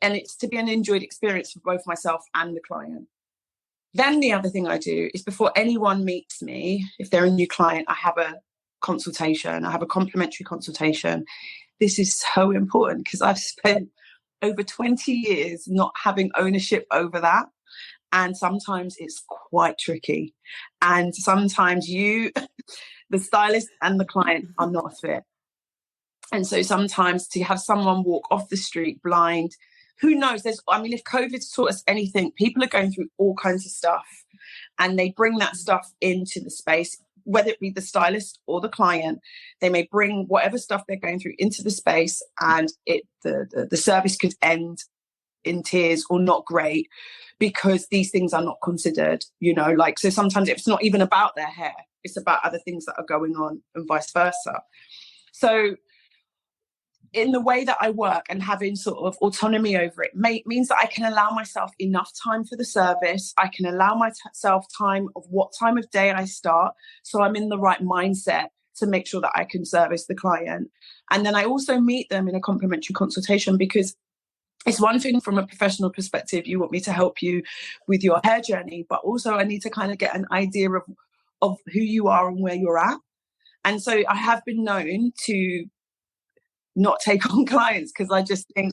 S2: it's to be an enjoyed experience for both myself and the client. Then the other thing I do is before anyone meets me, if they're a new client, I have a consultation. I have a complimentary consultation. This is so important because I've spent over 20 years not having ownership over that. And sometimes it's quite tricky. And sometimes the stylist and the client are not a fit. And so sometimes to have someone walk off the street blind, who knows? If COVID's taught us anything, people are going through all kinds of stuff, and they bring that stuff into the space, whether it be the stylist or the client. They may bring whatever stuff they're going through into the space, and the service could end in tears or not great because these things are not considered, so sometimes it's not even about their hair, it's about other things that are going on, and vice versa. So in the way that I work and having sort of autonomy over it means that I can allow myself enough time for the service. I can allow myself time of what time of day I start, so I'm in the right mindset to make sure that I can service the client. And then I also meet them in a complimentary consultation, because it's one thing from a professional perspective, you want me to help you with your hair journey, but also I need to kind of get an idea of who you are and where you're at. And so I have been known to not take on clients because I just think,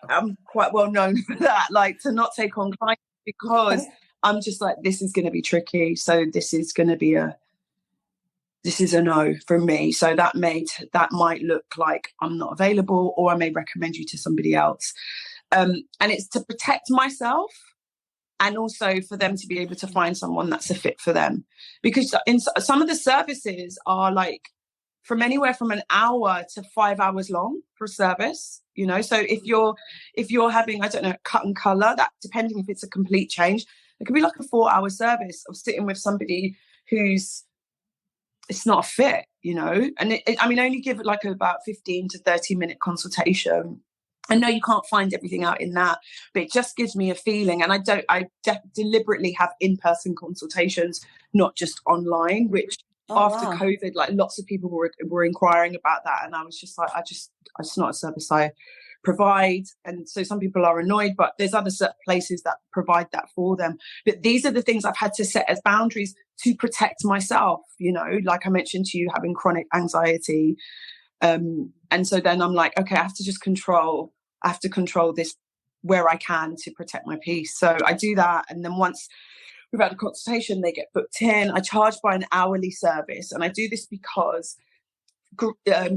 S2: I'm quite well known for that, like to not take on clients because I'm just like, this is going to be tricky. So this is a no from me. So that might look like I'm not available, or I may recommend you to somebody else. And it's to protect myself, and also for them to be able to find someone that's a fit for them. Because in some of the services are like from anywhere from an hour to 5 hours long for a service, So if you're having, I don't know, cut and color, that depending if it's a complete change, it could be like a 4-hour service of sitting with somebody who's, it's not a fit, And only give it like about 15 to 30 minute consultation. I know you can't find everything out in that, but it just gives me a feeling. And I deliberately have in-person consultations, not just online, which
S1: Oh,
S2: after
S1: wow.
S2: COVID, like lots of people were inquiring about that, and I was just like, it's not a service I provide. And so some people are annoyed, but there's other places that provide that for them. But these are the things I've had to set as boundaries to protect myself, you know, like I mentioned to you, having chronic anxiety. And so then I'm like, okay, I have to control this where I can to protect my peace. So I do that. And then once we've had a consultation, they get booked in. I charge by an hourly service. And I do this because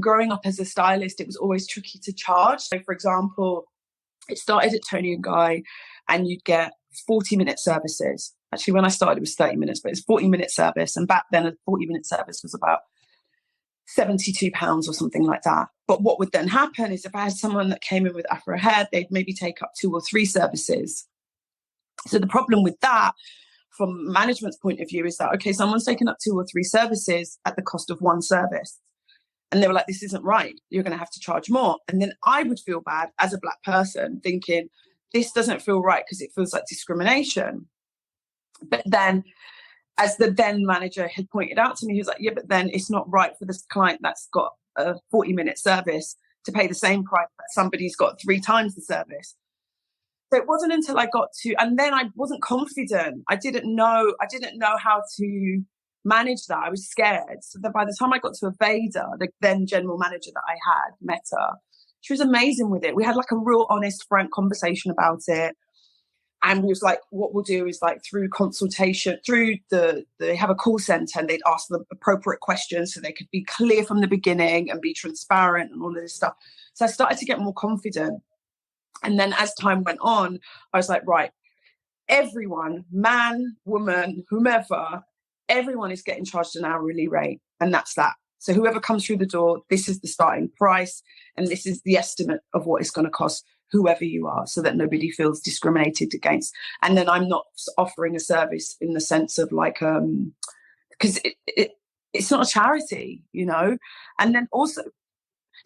S2: growing up as a stylist, it was always tricky to charge. So for example, it started at Tony and Guy, and you'd get 40-minute services. Actually, when I started, it was 30 minutes, but it's 40-minute service. And back then, a 40-minute service was about £72 or something like that. But what would then happen is if I had someone that came in with Afro hair, they'd maybe take up 2 or 3 services. So the problem with that, from management's point of view, is that, okay, someone's taken up 2 or 3 services at the cost of 1 service. And they were like, this isn't right. You're going to have to charge more. And then I would feel bad as a Black person thinking, this doesn't feel right because it feels like discrimination. But then, as the then manager had pointed out to me, he was like, yeah, but then it's not right for this client that's got a 40-minute service to pay the same price that somebody's got 3 times the service. So it wasn't until I got to, and then I wasn't confident. I didn't know how to manage that. I was scared. So that by the time I got to Aveda, the then general manager that I had, met her, she was amazing with it. We had like a real honest, frank conversation about it. And we was like, what we'll do is like through consultation, they have a call center, and they'd ask the appropriate questions so they could be clear from the beginning and be transparent and all of this stuff. So I started to get more confident. And then as time went on, I was like, right, everyone, man, woman, whomever, everyone is getting charged an hourly rate. And that's that. So whoever comes through the door, this is the starting price. And this is the estimate of what it's going to cost whoever you are, so that nobody feels discriminated against. And then I'm not offering a service in the sense of like, because it's not a charity, you know. And then also,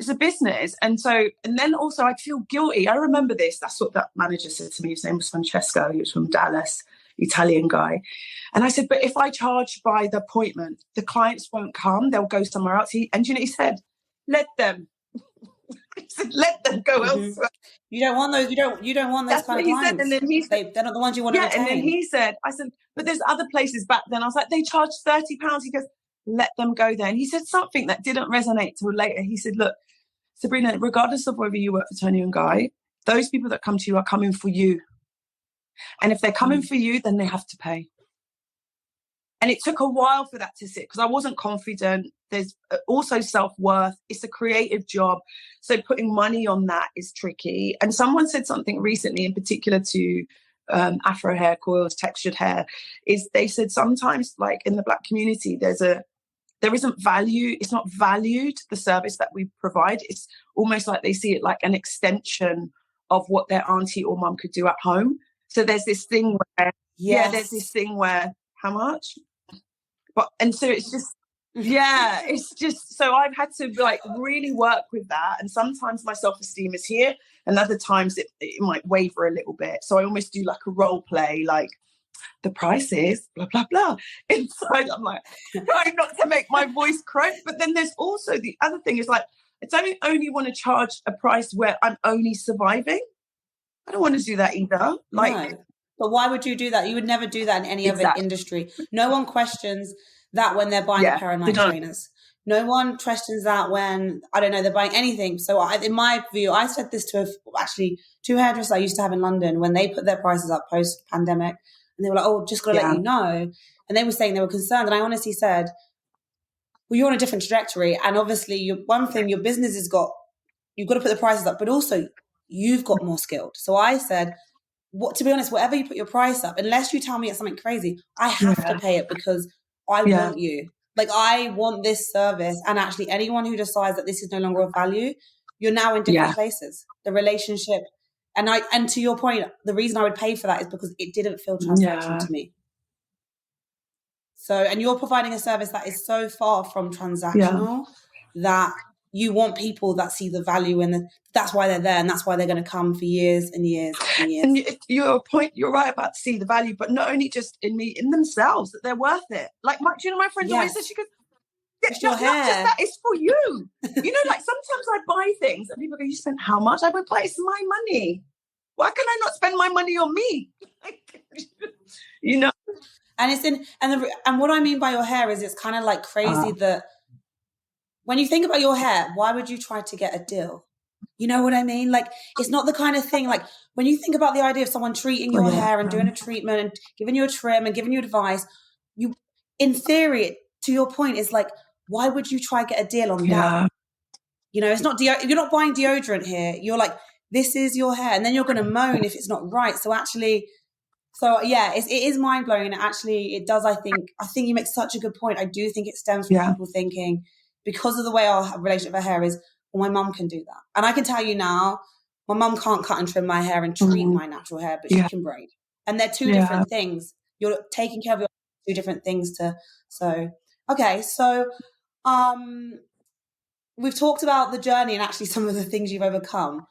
S2: it's a business. And then also I'd feel guilty. I remember this. That's what that manager said to me. His name was Francesco. He was from Dallas, Italian guy. And I said, but if I charge by the appointment, the clients won't come. They'll go somewhere else. He said, let them. He said, let them go elsewhere.
S1: You don't want those. You don't want those
S2: That's
S1: kind of
S2: what he
S1: clients.
S2: said. And then he said,
S1: they're not the ones you want to retain.
S2: And then he said, I said, but there's other places back then. I was like, they charge £30. He goes, let them go there. And he said something that didn't resonate till later. He said, look, Subrina, regardless of whether you work for Tony and Guy, those people that come to you are coming for you. And if they're coming for you, then they have to pay. And it took a while for that to sit because I wasn't confident. There's also self-worth. It's a creative job. So putting money on that is tricky. And someone said something recently, in particular to Afro hair, coils, textured hair, is they said sometimes, like in the Black community, there isn't value. It's not valued, the service that we provide. It's almost like they see it like an extension of what their auntie or mum could do at home. So there's this thing where, how much? And so it's just, it's just, so I've had to like really work with that. And sometimes my self-esteem is here, and other times it might waver a little bit. So I almost do like a role play, like the price is blah, blah, blah. Inside, I'm like, trying not to make my voice croak. But then there's also the other thing is like, I don't only want to charge a price where I'm only surviving. I don't want to do that either. Like,
S1: no. But why would you do that? You would never do that in any other industry. No one questions that when they're buying a pair of Nike trainers. No one questions that when, I don't know, they're buying anything. So in my view, I said this to two hairdressers I used to have in London when they put their prices up post-pandemic. And they were like, oh, just got to let you know. And they were saying they were concerned. And I honestly said, well, you're on a different trajectory. And obviously, one thing, your business you've got to put the prices up, but also you've got more skilled. So I said, to be honest, whatever you put your price up, unless you tell me it's something crazy, I have to pay it because I want you. Like, I want this service. And actually, anyone who decides that this is no longer of value, you're now in different places. The relationship. And to your point, the reason I would pay for that is because it didn't feel transactional to me. So, and you're providing a service that is so far from transactional that you want people that see the value in that's why they're there, and that's why they're going to come for years and years and years. And
S2: you're right about see the value, but not only just in themselves, that they're worth it. Like, do you know my friend always says, she goes,
S1: It's your hair.
S2: Not just that, it's for you. You know, like sometimes I buy things and people go, you spent how much? I would, but it's my money. Why can I not spend my money on me? You know?
S1: And it's and what I mean by your hair is it's kind of like crazy that when you think about your hair, why would you try to get a deal? You know what I mean? Like, it's not the kind of thing, like, when you think about the idea of someone treating your hair and doing a treatment and giving you a trim and giving you advice, you, in theory, to your point, is like, why would you try to get a deal on that? You know, it's not, you're not buying deodorant here. You're like, this is your hair. And then you're going to moan if it's not right. So actually, yeah, it is mind blowing. And actually it does, I think you make such a good point. I do think it stems from people thinking, because of the way our relationship with our hair is, well, my mum can do that. And I can tell you now, my mum can't cut and trim my hair and treat my natural hair, but she can braid. And they're two different things. You're taking care of your two different things okay. So, we've talked about the journey and actually some of the things you've overcome.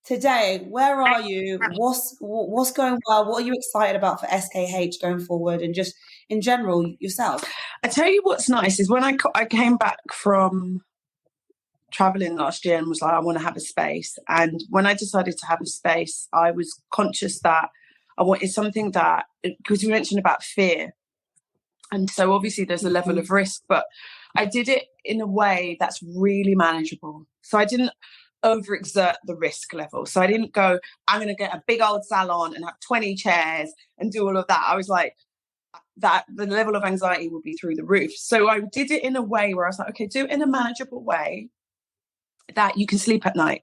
S1: Today, where are you? What's going well? What are you excited about for SKH going forward, and just in general yourself?
S2: I tell you what's nice is when I came back from traveling last year and was like, I want to have a space. And when I decided to have a space, I was conscious that I wanted something that, because you mentioned about fear. And so obviously there's a level of risk, but I did it in a way that's really manageable. So I didn't overexert the risk level. So I didn't go, I'm going to get a big old salon and have 20 chairs and do all of that. I was like, that the level of anxiety would be through the roof. So I did it in a way where I was like, okay, do it in a manageable way that you can sleep at night,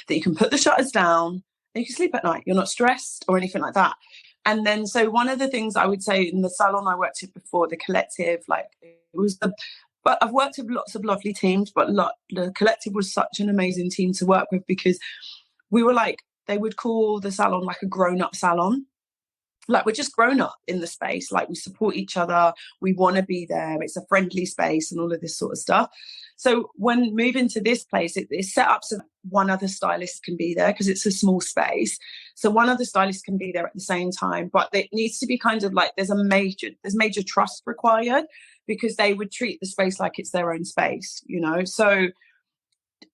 S2: that you can put the shutters down and you can sleep at night. You're not stressed or anything like that. And then, so one of the things I would say in the salon I worked with before, the collective, like it was but I've worked with lots of lovely teams, but the collective was such an amazing team to work with, because we were like, they would call the salon like a grown-up salon. Like, we're just grown up in the space. Like, we support each other. We want to be there. It's a friendly space and all of this sort of stuff. So when moving to this place, it's set up so one other stylist can be there, because it's a small space. So one other stylist can be there at the same time, but it needs to be kind of like, there's major trust required, because they would treat the space like it's their own space, you know? So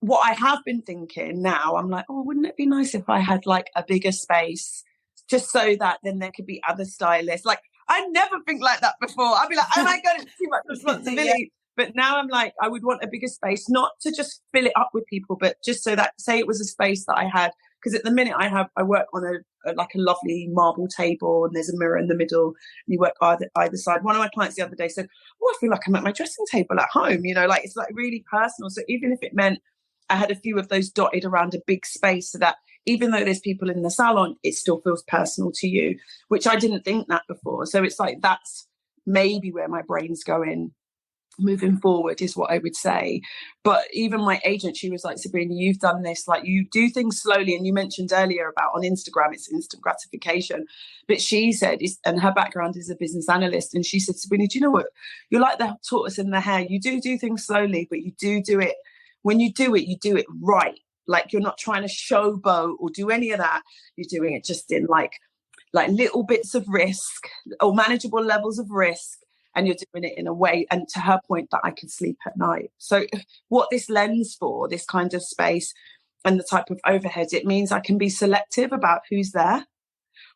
S2: what I have been thinking now, I'm like, oh, wouldn't it be nice if I had like a bigger space, just so that then there could be other stylists? Like, I never think like that before. I'd be like, oh my God, it's too much responsibility. But now I'm like, I would want a bigger space, not to just fill it up with people, but just so that, say it was a space that I had, because at the minute I work on a lovely marble table, and there's a mirror in the middle, and you work either side. One of my clients the other day said, oh, I feel like I'm at my dressing table at home, you know, like it's like really personal. So even if it meant I had a few of those dotted around a big space, so that even though there's people in the salon, it still feels personal to you, which I didn't think that before. So it's like, that's maybe where my brain's going moving forward, is what I would say. But even my agent, she was like, Subrina, you've done this, like, you do things slowly. And you mentioned earlier about on Instagram, it's instant gratification. But she said, and her background is a business analyst, and she said, Subrina, do you know what? You're like the tortoise in the hare. You do things slowly, but you do it. When you do it right. Like, you're not trying to showboat or do any of that. You're doing it just in like little bits of risk, or manageable levels of risk. And you're doing it in a way, and to her point, that I can sleep at night. So what this lends for, this kind of space and the type of overhead, it means I can be selective about who's there.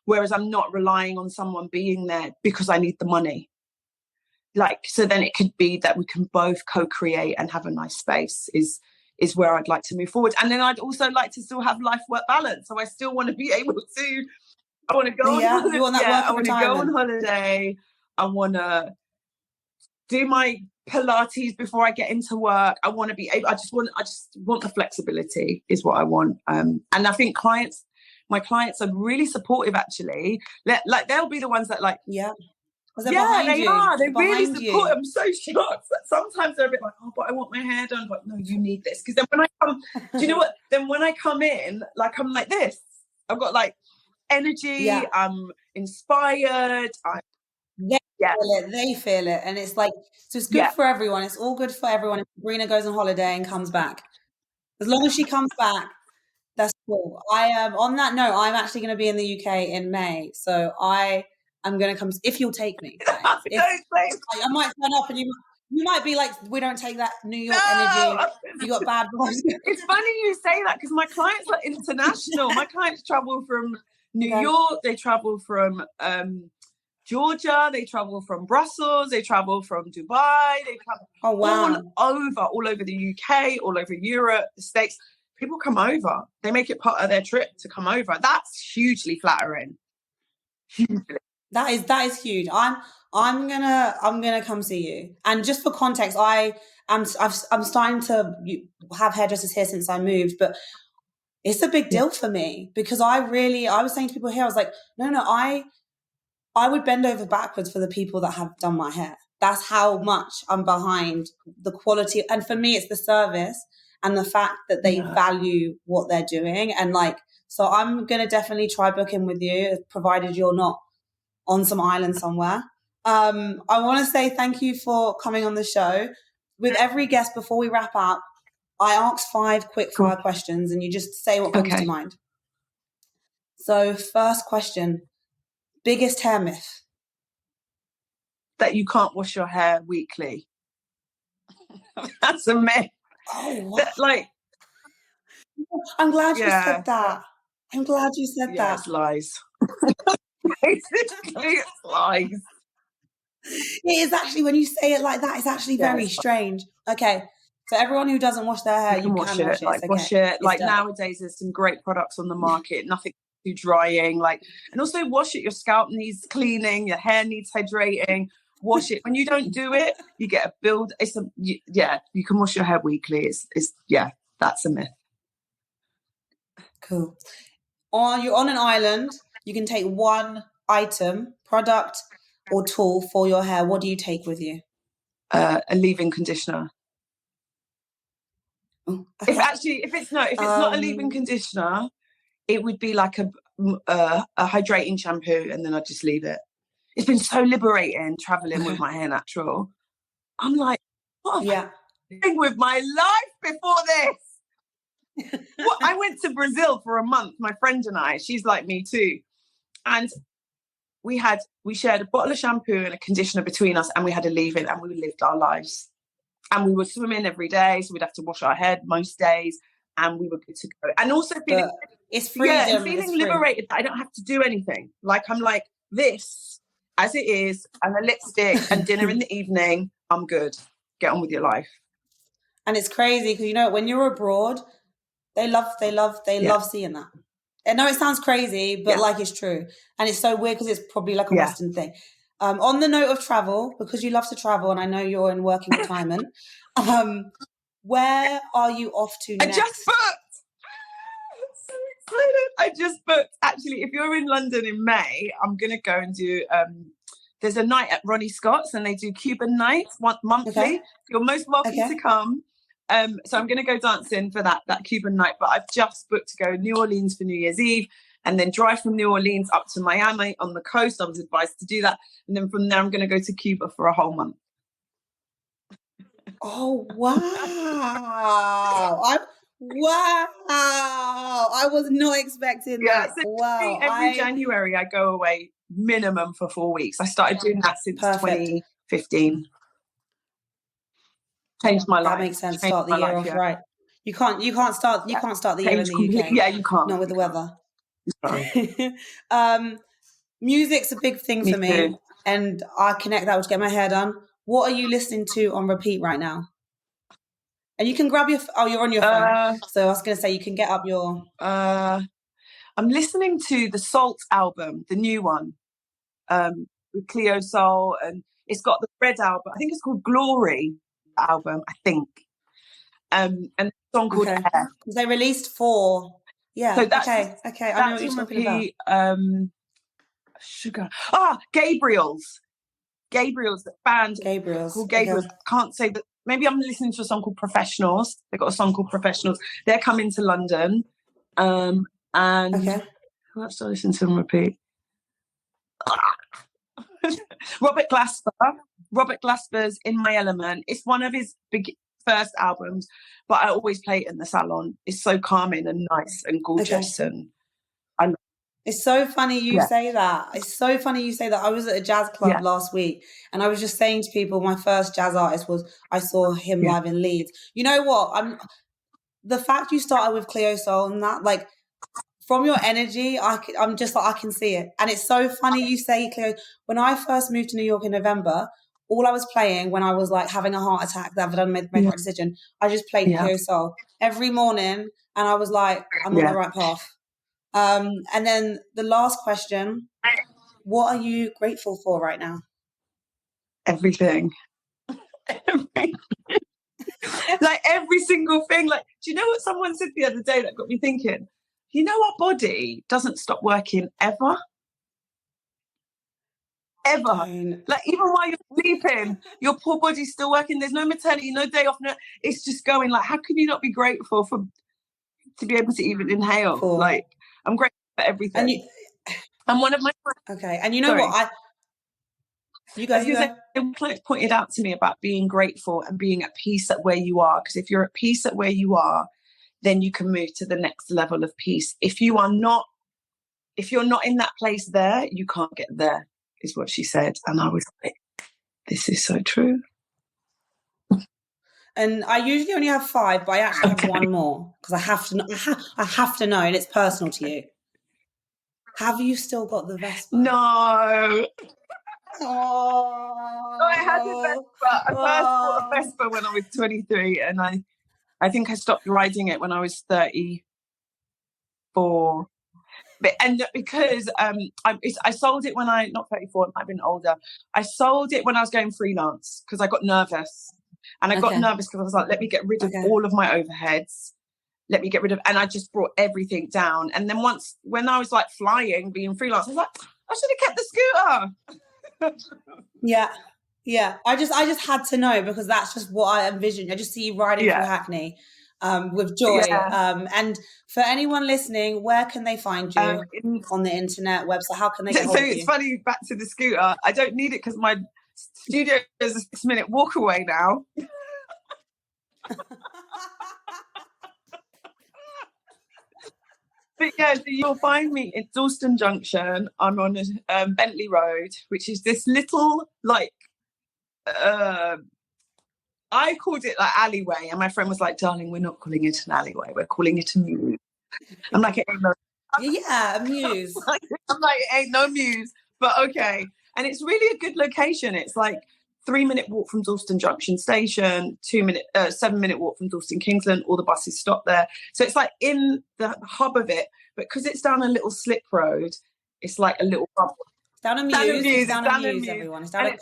S2: Whereas I'm not relying on someone being there because I need the money. Like, so then it could be that we can both co-create and have a nice space is where I'd like to move forward. And then I'd also like to still have life-work balance. So I still want to be able to, I want to go on holiday.
S1: You want that
S2: I want to go on holiday. I want to do my Pilates before I get into work. I want to be able, I just want the flexibility is what I want. And I think my clients are really supportive, actually. Like, they'll be the ones that like,
S1: yeah,
S2: they are. They really support. I'm so shocked that sometimes they're a bit like, oh, but I want my hair done. But no, you need this. Because then when I come, do you know what? Then when I come in, like, I'm like this. I've got like energy. I'm inspired.
S1: They feel it. And it's like, so it's good for everyone. It's all good for everyone. If Sabrina goes on holiday and comes back, as long as she comes back, that's cool. On that note, I'm actually going to be in the UK in May. So I'm going to come, if you'll take me. I might turn up and You might be like, we don't take that New York energy. You got bad vibes.
S2: It's funny you say that because my clients are international. My clients travel from New York. They travel from Georgia. They travel from Brussels. They travel from Dubai. They travel all over the UK, all over Europe, the States. People come over. They make it part of their trip to come over. That's hugely flattering. Hugely.
S1: That is huge. I'm gonna come see you. And just for context, I'm starting to have hairdressers here since I moved, but it's a big deal for me because I was saying to people here, I was like, no, I would bend over backwards for the people that have done my hair. That's how much I'm behind the quality. And for me, it's the service and the fact that they value what they're doing. And like, so I'm gonna definitely try booking with you, provided you're not on some island somewhere. I want to say thank you for coming on the show. With every guest, before we wrap up, I ask 5 quick fire questions and you just say what comes to mind. So first question, biggest hair myth?
S2: That you can't wash your hair weekly. That's a myth.
S1: Oh, what?
S2: Like,
S1: I'm glad you said that. I'm glad you said that.
S2: It's lies. Basically, it's lies.
S1: It is actually, when you say it like that, it's actually very strange. Okay, so everyone who doesn't wash their hair, you can wash it.
S2: Wash it. Like nowadays, there's some great products on the market. Nothing too drying. Like, and also wash it. Your scalp needs cleaning. Your hair needs hydrating. Wash it. When you don't do it, you get a build. You can wash your hair weekly. That's a myth.
S1: Cool. You're on an island. You can take one item, product, or tool for your hair. What do you take with you?
S2: A leave-in conditioner.
S1: Oh, okay.
S2: If it's not a leave-in conditioner, it would be like a hydrating shampoo, and then I'd just leave it. It's been so liberating traveling with my hair natural. I'm like, what am I doing with my life before this? I went to Brazil for a month, my friend and I. She's like me too. And we shared a bottle of shampoo and a conditioner between us, and we had a leave-in, and we lived our lives. And we were swimming every day, so we'd have to wash our head most days, and we were good to go. And also feeling feeling liberated that I don't have to do anything. Like, I'm like, this as it is, and a lipstick and dinner in the evening, I'm good. Get on with your life.
S1: And it's crazy because when you're abroad, they love seeing that. I know it sounds crazy, but like, it's true. And it's so weird because it's probably like a Western thing. On the note of travel, because you love to travel and I know you're in working retirement, where are you off to next?
S2: I just booked. So excited. I just booked. Actually, if you're in London in May, I'm going to go and do, there's a night at Ronnie Scott's and they do Cuban nights monthly. Okay. You're most welcome to come. So I'm going to go dancing for that Cuban night, but I've just booked to go New Orleans for New Year's Eve and then drive from New Orleans up to Miami on the coast. I was advised to do that. And then from there, I'm going to go to Cuba for a whole month.
S1: Oh, wow. I was not expecting that.
S2: So
S1: wow.
S2: Every January, I go away minimum for 4 weeks. I started doing that since 2015. Changed my life.
S1: That makes sense. Start the year off right. You can't start the year in the UK.
S2: Yeah, you can't.
S1: Not with the weather. Music's a big thing for me, and I connect that with get my hair done. What are you listening to on repeat right now? And you can grab you're on your phone. So I was going to say you can get up your.
S2: I'm listening to the Salt album, the new one, with Cleo Soul, and it's got the Red album. I think it's called Glory album, I think. And a song called Hair.
S1: They released 4. Yeah. So okay. I know what you're talking about.
S2: Sugar. Gabriel's the band. Called Gabriel's. Okay. I can't say that. Maybe I'm listening to a song called Professionals. They got a song called Professionals. They're coming to London. And who else do I listen to and repeat? Robert Glasper's In My Element. It's one of his first albums, but I always play it in the salon. It's so calming and nice and gorgeous, and I love
S1: It's so funny you say that. It's so funny you say that. I was at a jazz club last week and I was just saying to people, my first jazz artist I saw him live in Leeds. You know what? The fact you started with Cleo Soul and that, like, from your energy, I'm just like, I can see it. And it's so funny you say, Cleo, when I first moved to New York in November, all I was playing when I was like having a heart attack that I've done made the right decision, I just played Cleo Soul every morning and I was like, I'm on the right path. And then the last question, what are you grateful for right now?
S2: Everything. Like every single thing. Like, do you know what someone said the other day that got me thinking? You know, our body doesn't stop working ever. Like, even while you're sleeping, your poor body's still working. There's no maternity, no day off. No, it's just going. Like, how can you not be grateful to be able to even inhale?
S1: Cool.
S2: Like, I'm grateful for everything. And one of my
S1: okay, and you know what? You go.
S2: A client pointed out to me about being grateful and being at peace at where you are. Because if you're at peace at where you are, then you can move to the next level of peace. If you're not in that place there, you can't get there, is what she said. And I was like, this is so true.
S1: And I usually only have 5, but I actually have one more because I have to know. I have to know, and it's personal to you. Have you still got the Vespa?
S2: No.
S1: Oh,
S2: I had a Vespa. I first bought a Vespa when I was 23, and I think I stopped riding it when I was 34. And because I sold it when not 34, it might have been older. I sold it when I was going freelance because I got nervous. And I got nervous because I was like, let me get rid of all of my overheads. Let me get rid of, and I just brought everything down. And then when I was like flying, being freelance, I was like, I should have kept the scooter.
S1: Yeah. I just had to know because that's just what I envisioned. I just see you riding through Hackney with joy. And for anyone listening, where can they find you on the internet, website? How can they get hold of you?
S2: So it's funny, back to the scooter. I don't need it because my studio is a 6-minute walk away now. But yeah, so you'll find me in Dalston Junction. I'm on Bentley Road, which is this little, like, I called it like alleyway, and my friend was like, darling, we're not calling it an alleyway, we're calling it a muse. I'm like, it ain't no...
S1: Yeah, a muse.
S2: I'm like, it ain't no muse, but okay. And it's really a good location. It's like 3-minute walk from Dalston Junction Station, 7-minute walk from Dalston Kingsland. All the buses stop there. So it's like in the hub of it, but because it's down a little slip road, it's like a little bubble.
S1: It's down a muse. It's down a muse, everyone. It's down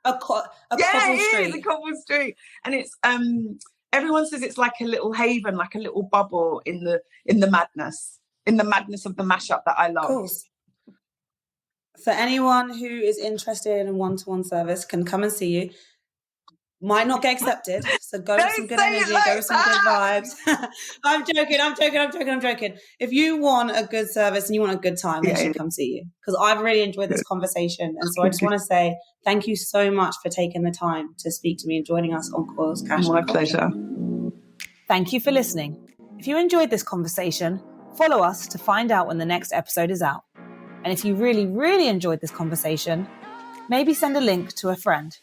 S1: a cobble street.
S2: It's a cobble street. And it's everyone says it's like a little haven, like a little bubble in the madness of the mashup that I love.
S1: Of course. For anyone who is interested in one-to-one service, can come and see you. Might not get accepted, so go with some good energy, go with some good vibes. I'm joking. If you want a good service and you want a good time, they should come see you. Because I've really enjoyed this conversation. And so I just want to say thank you so much for taking the time to speak to me and joining us on Coils, Cash.
S2: My pleasure.
S1: Thank you for listening. If you enjoyed this conversation, follow us to find out when the next episode is out. And if you really, really enjoyed this conversation, maybe send a link to a friend.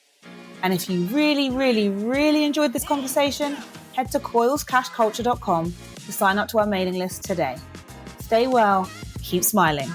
S1: And if you really, really, really enjoyed this conversation, head to coilscashculture.com to sign up to our mailing list today. Stay well, keep smiling.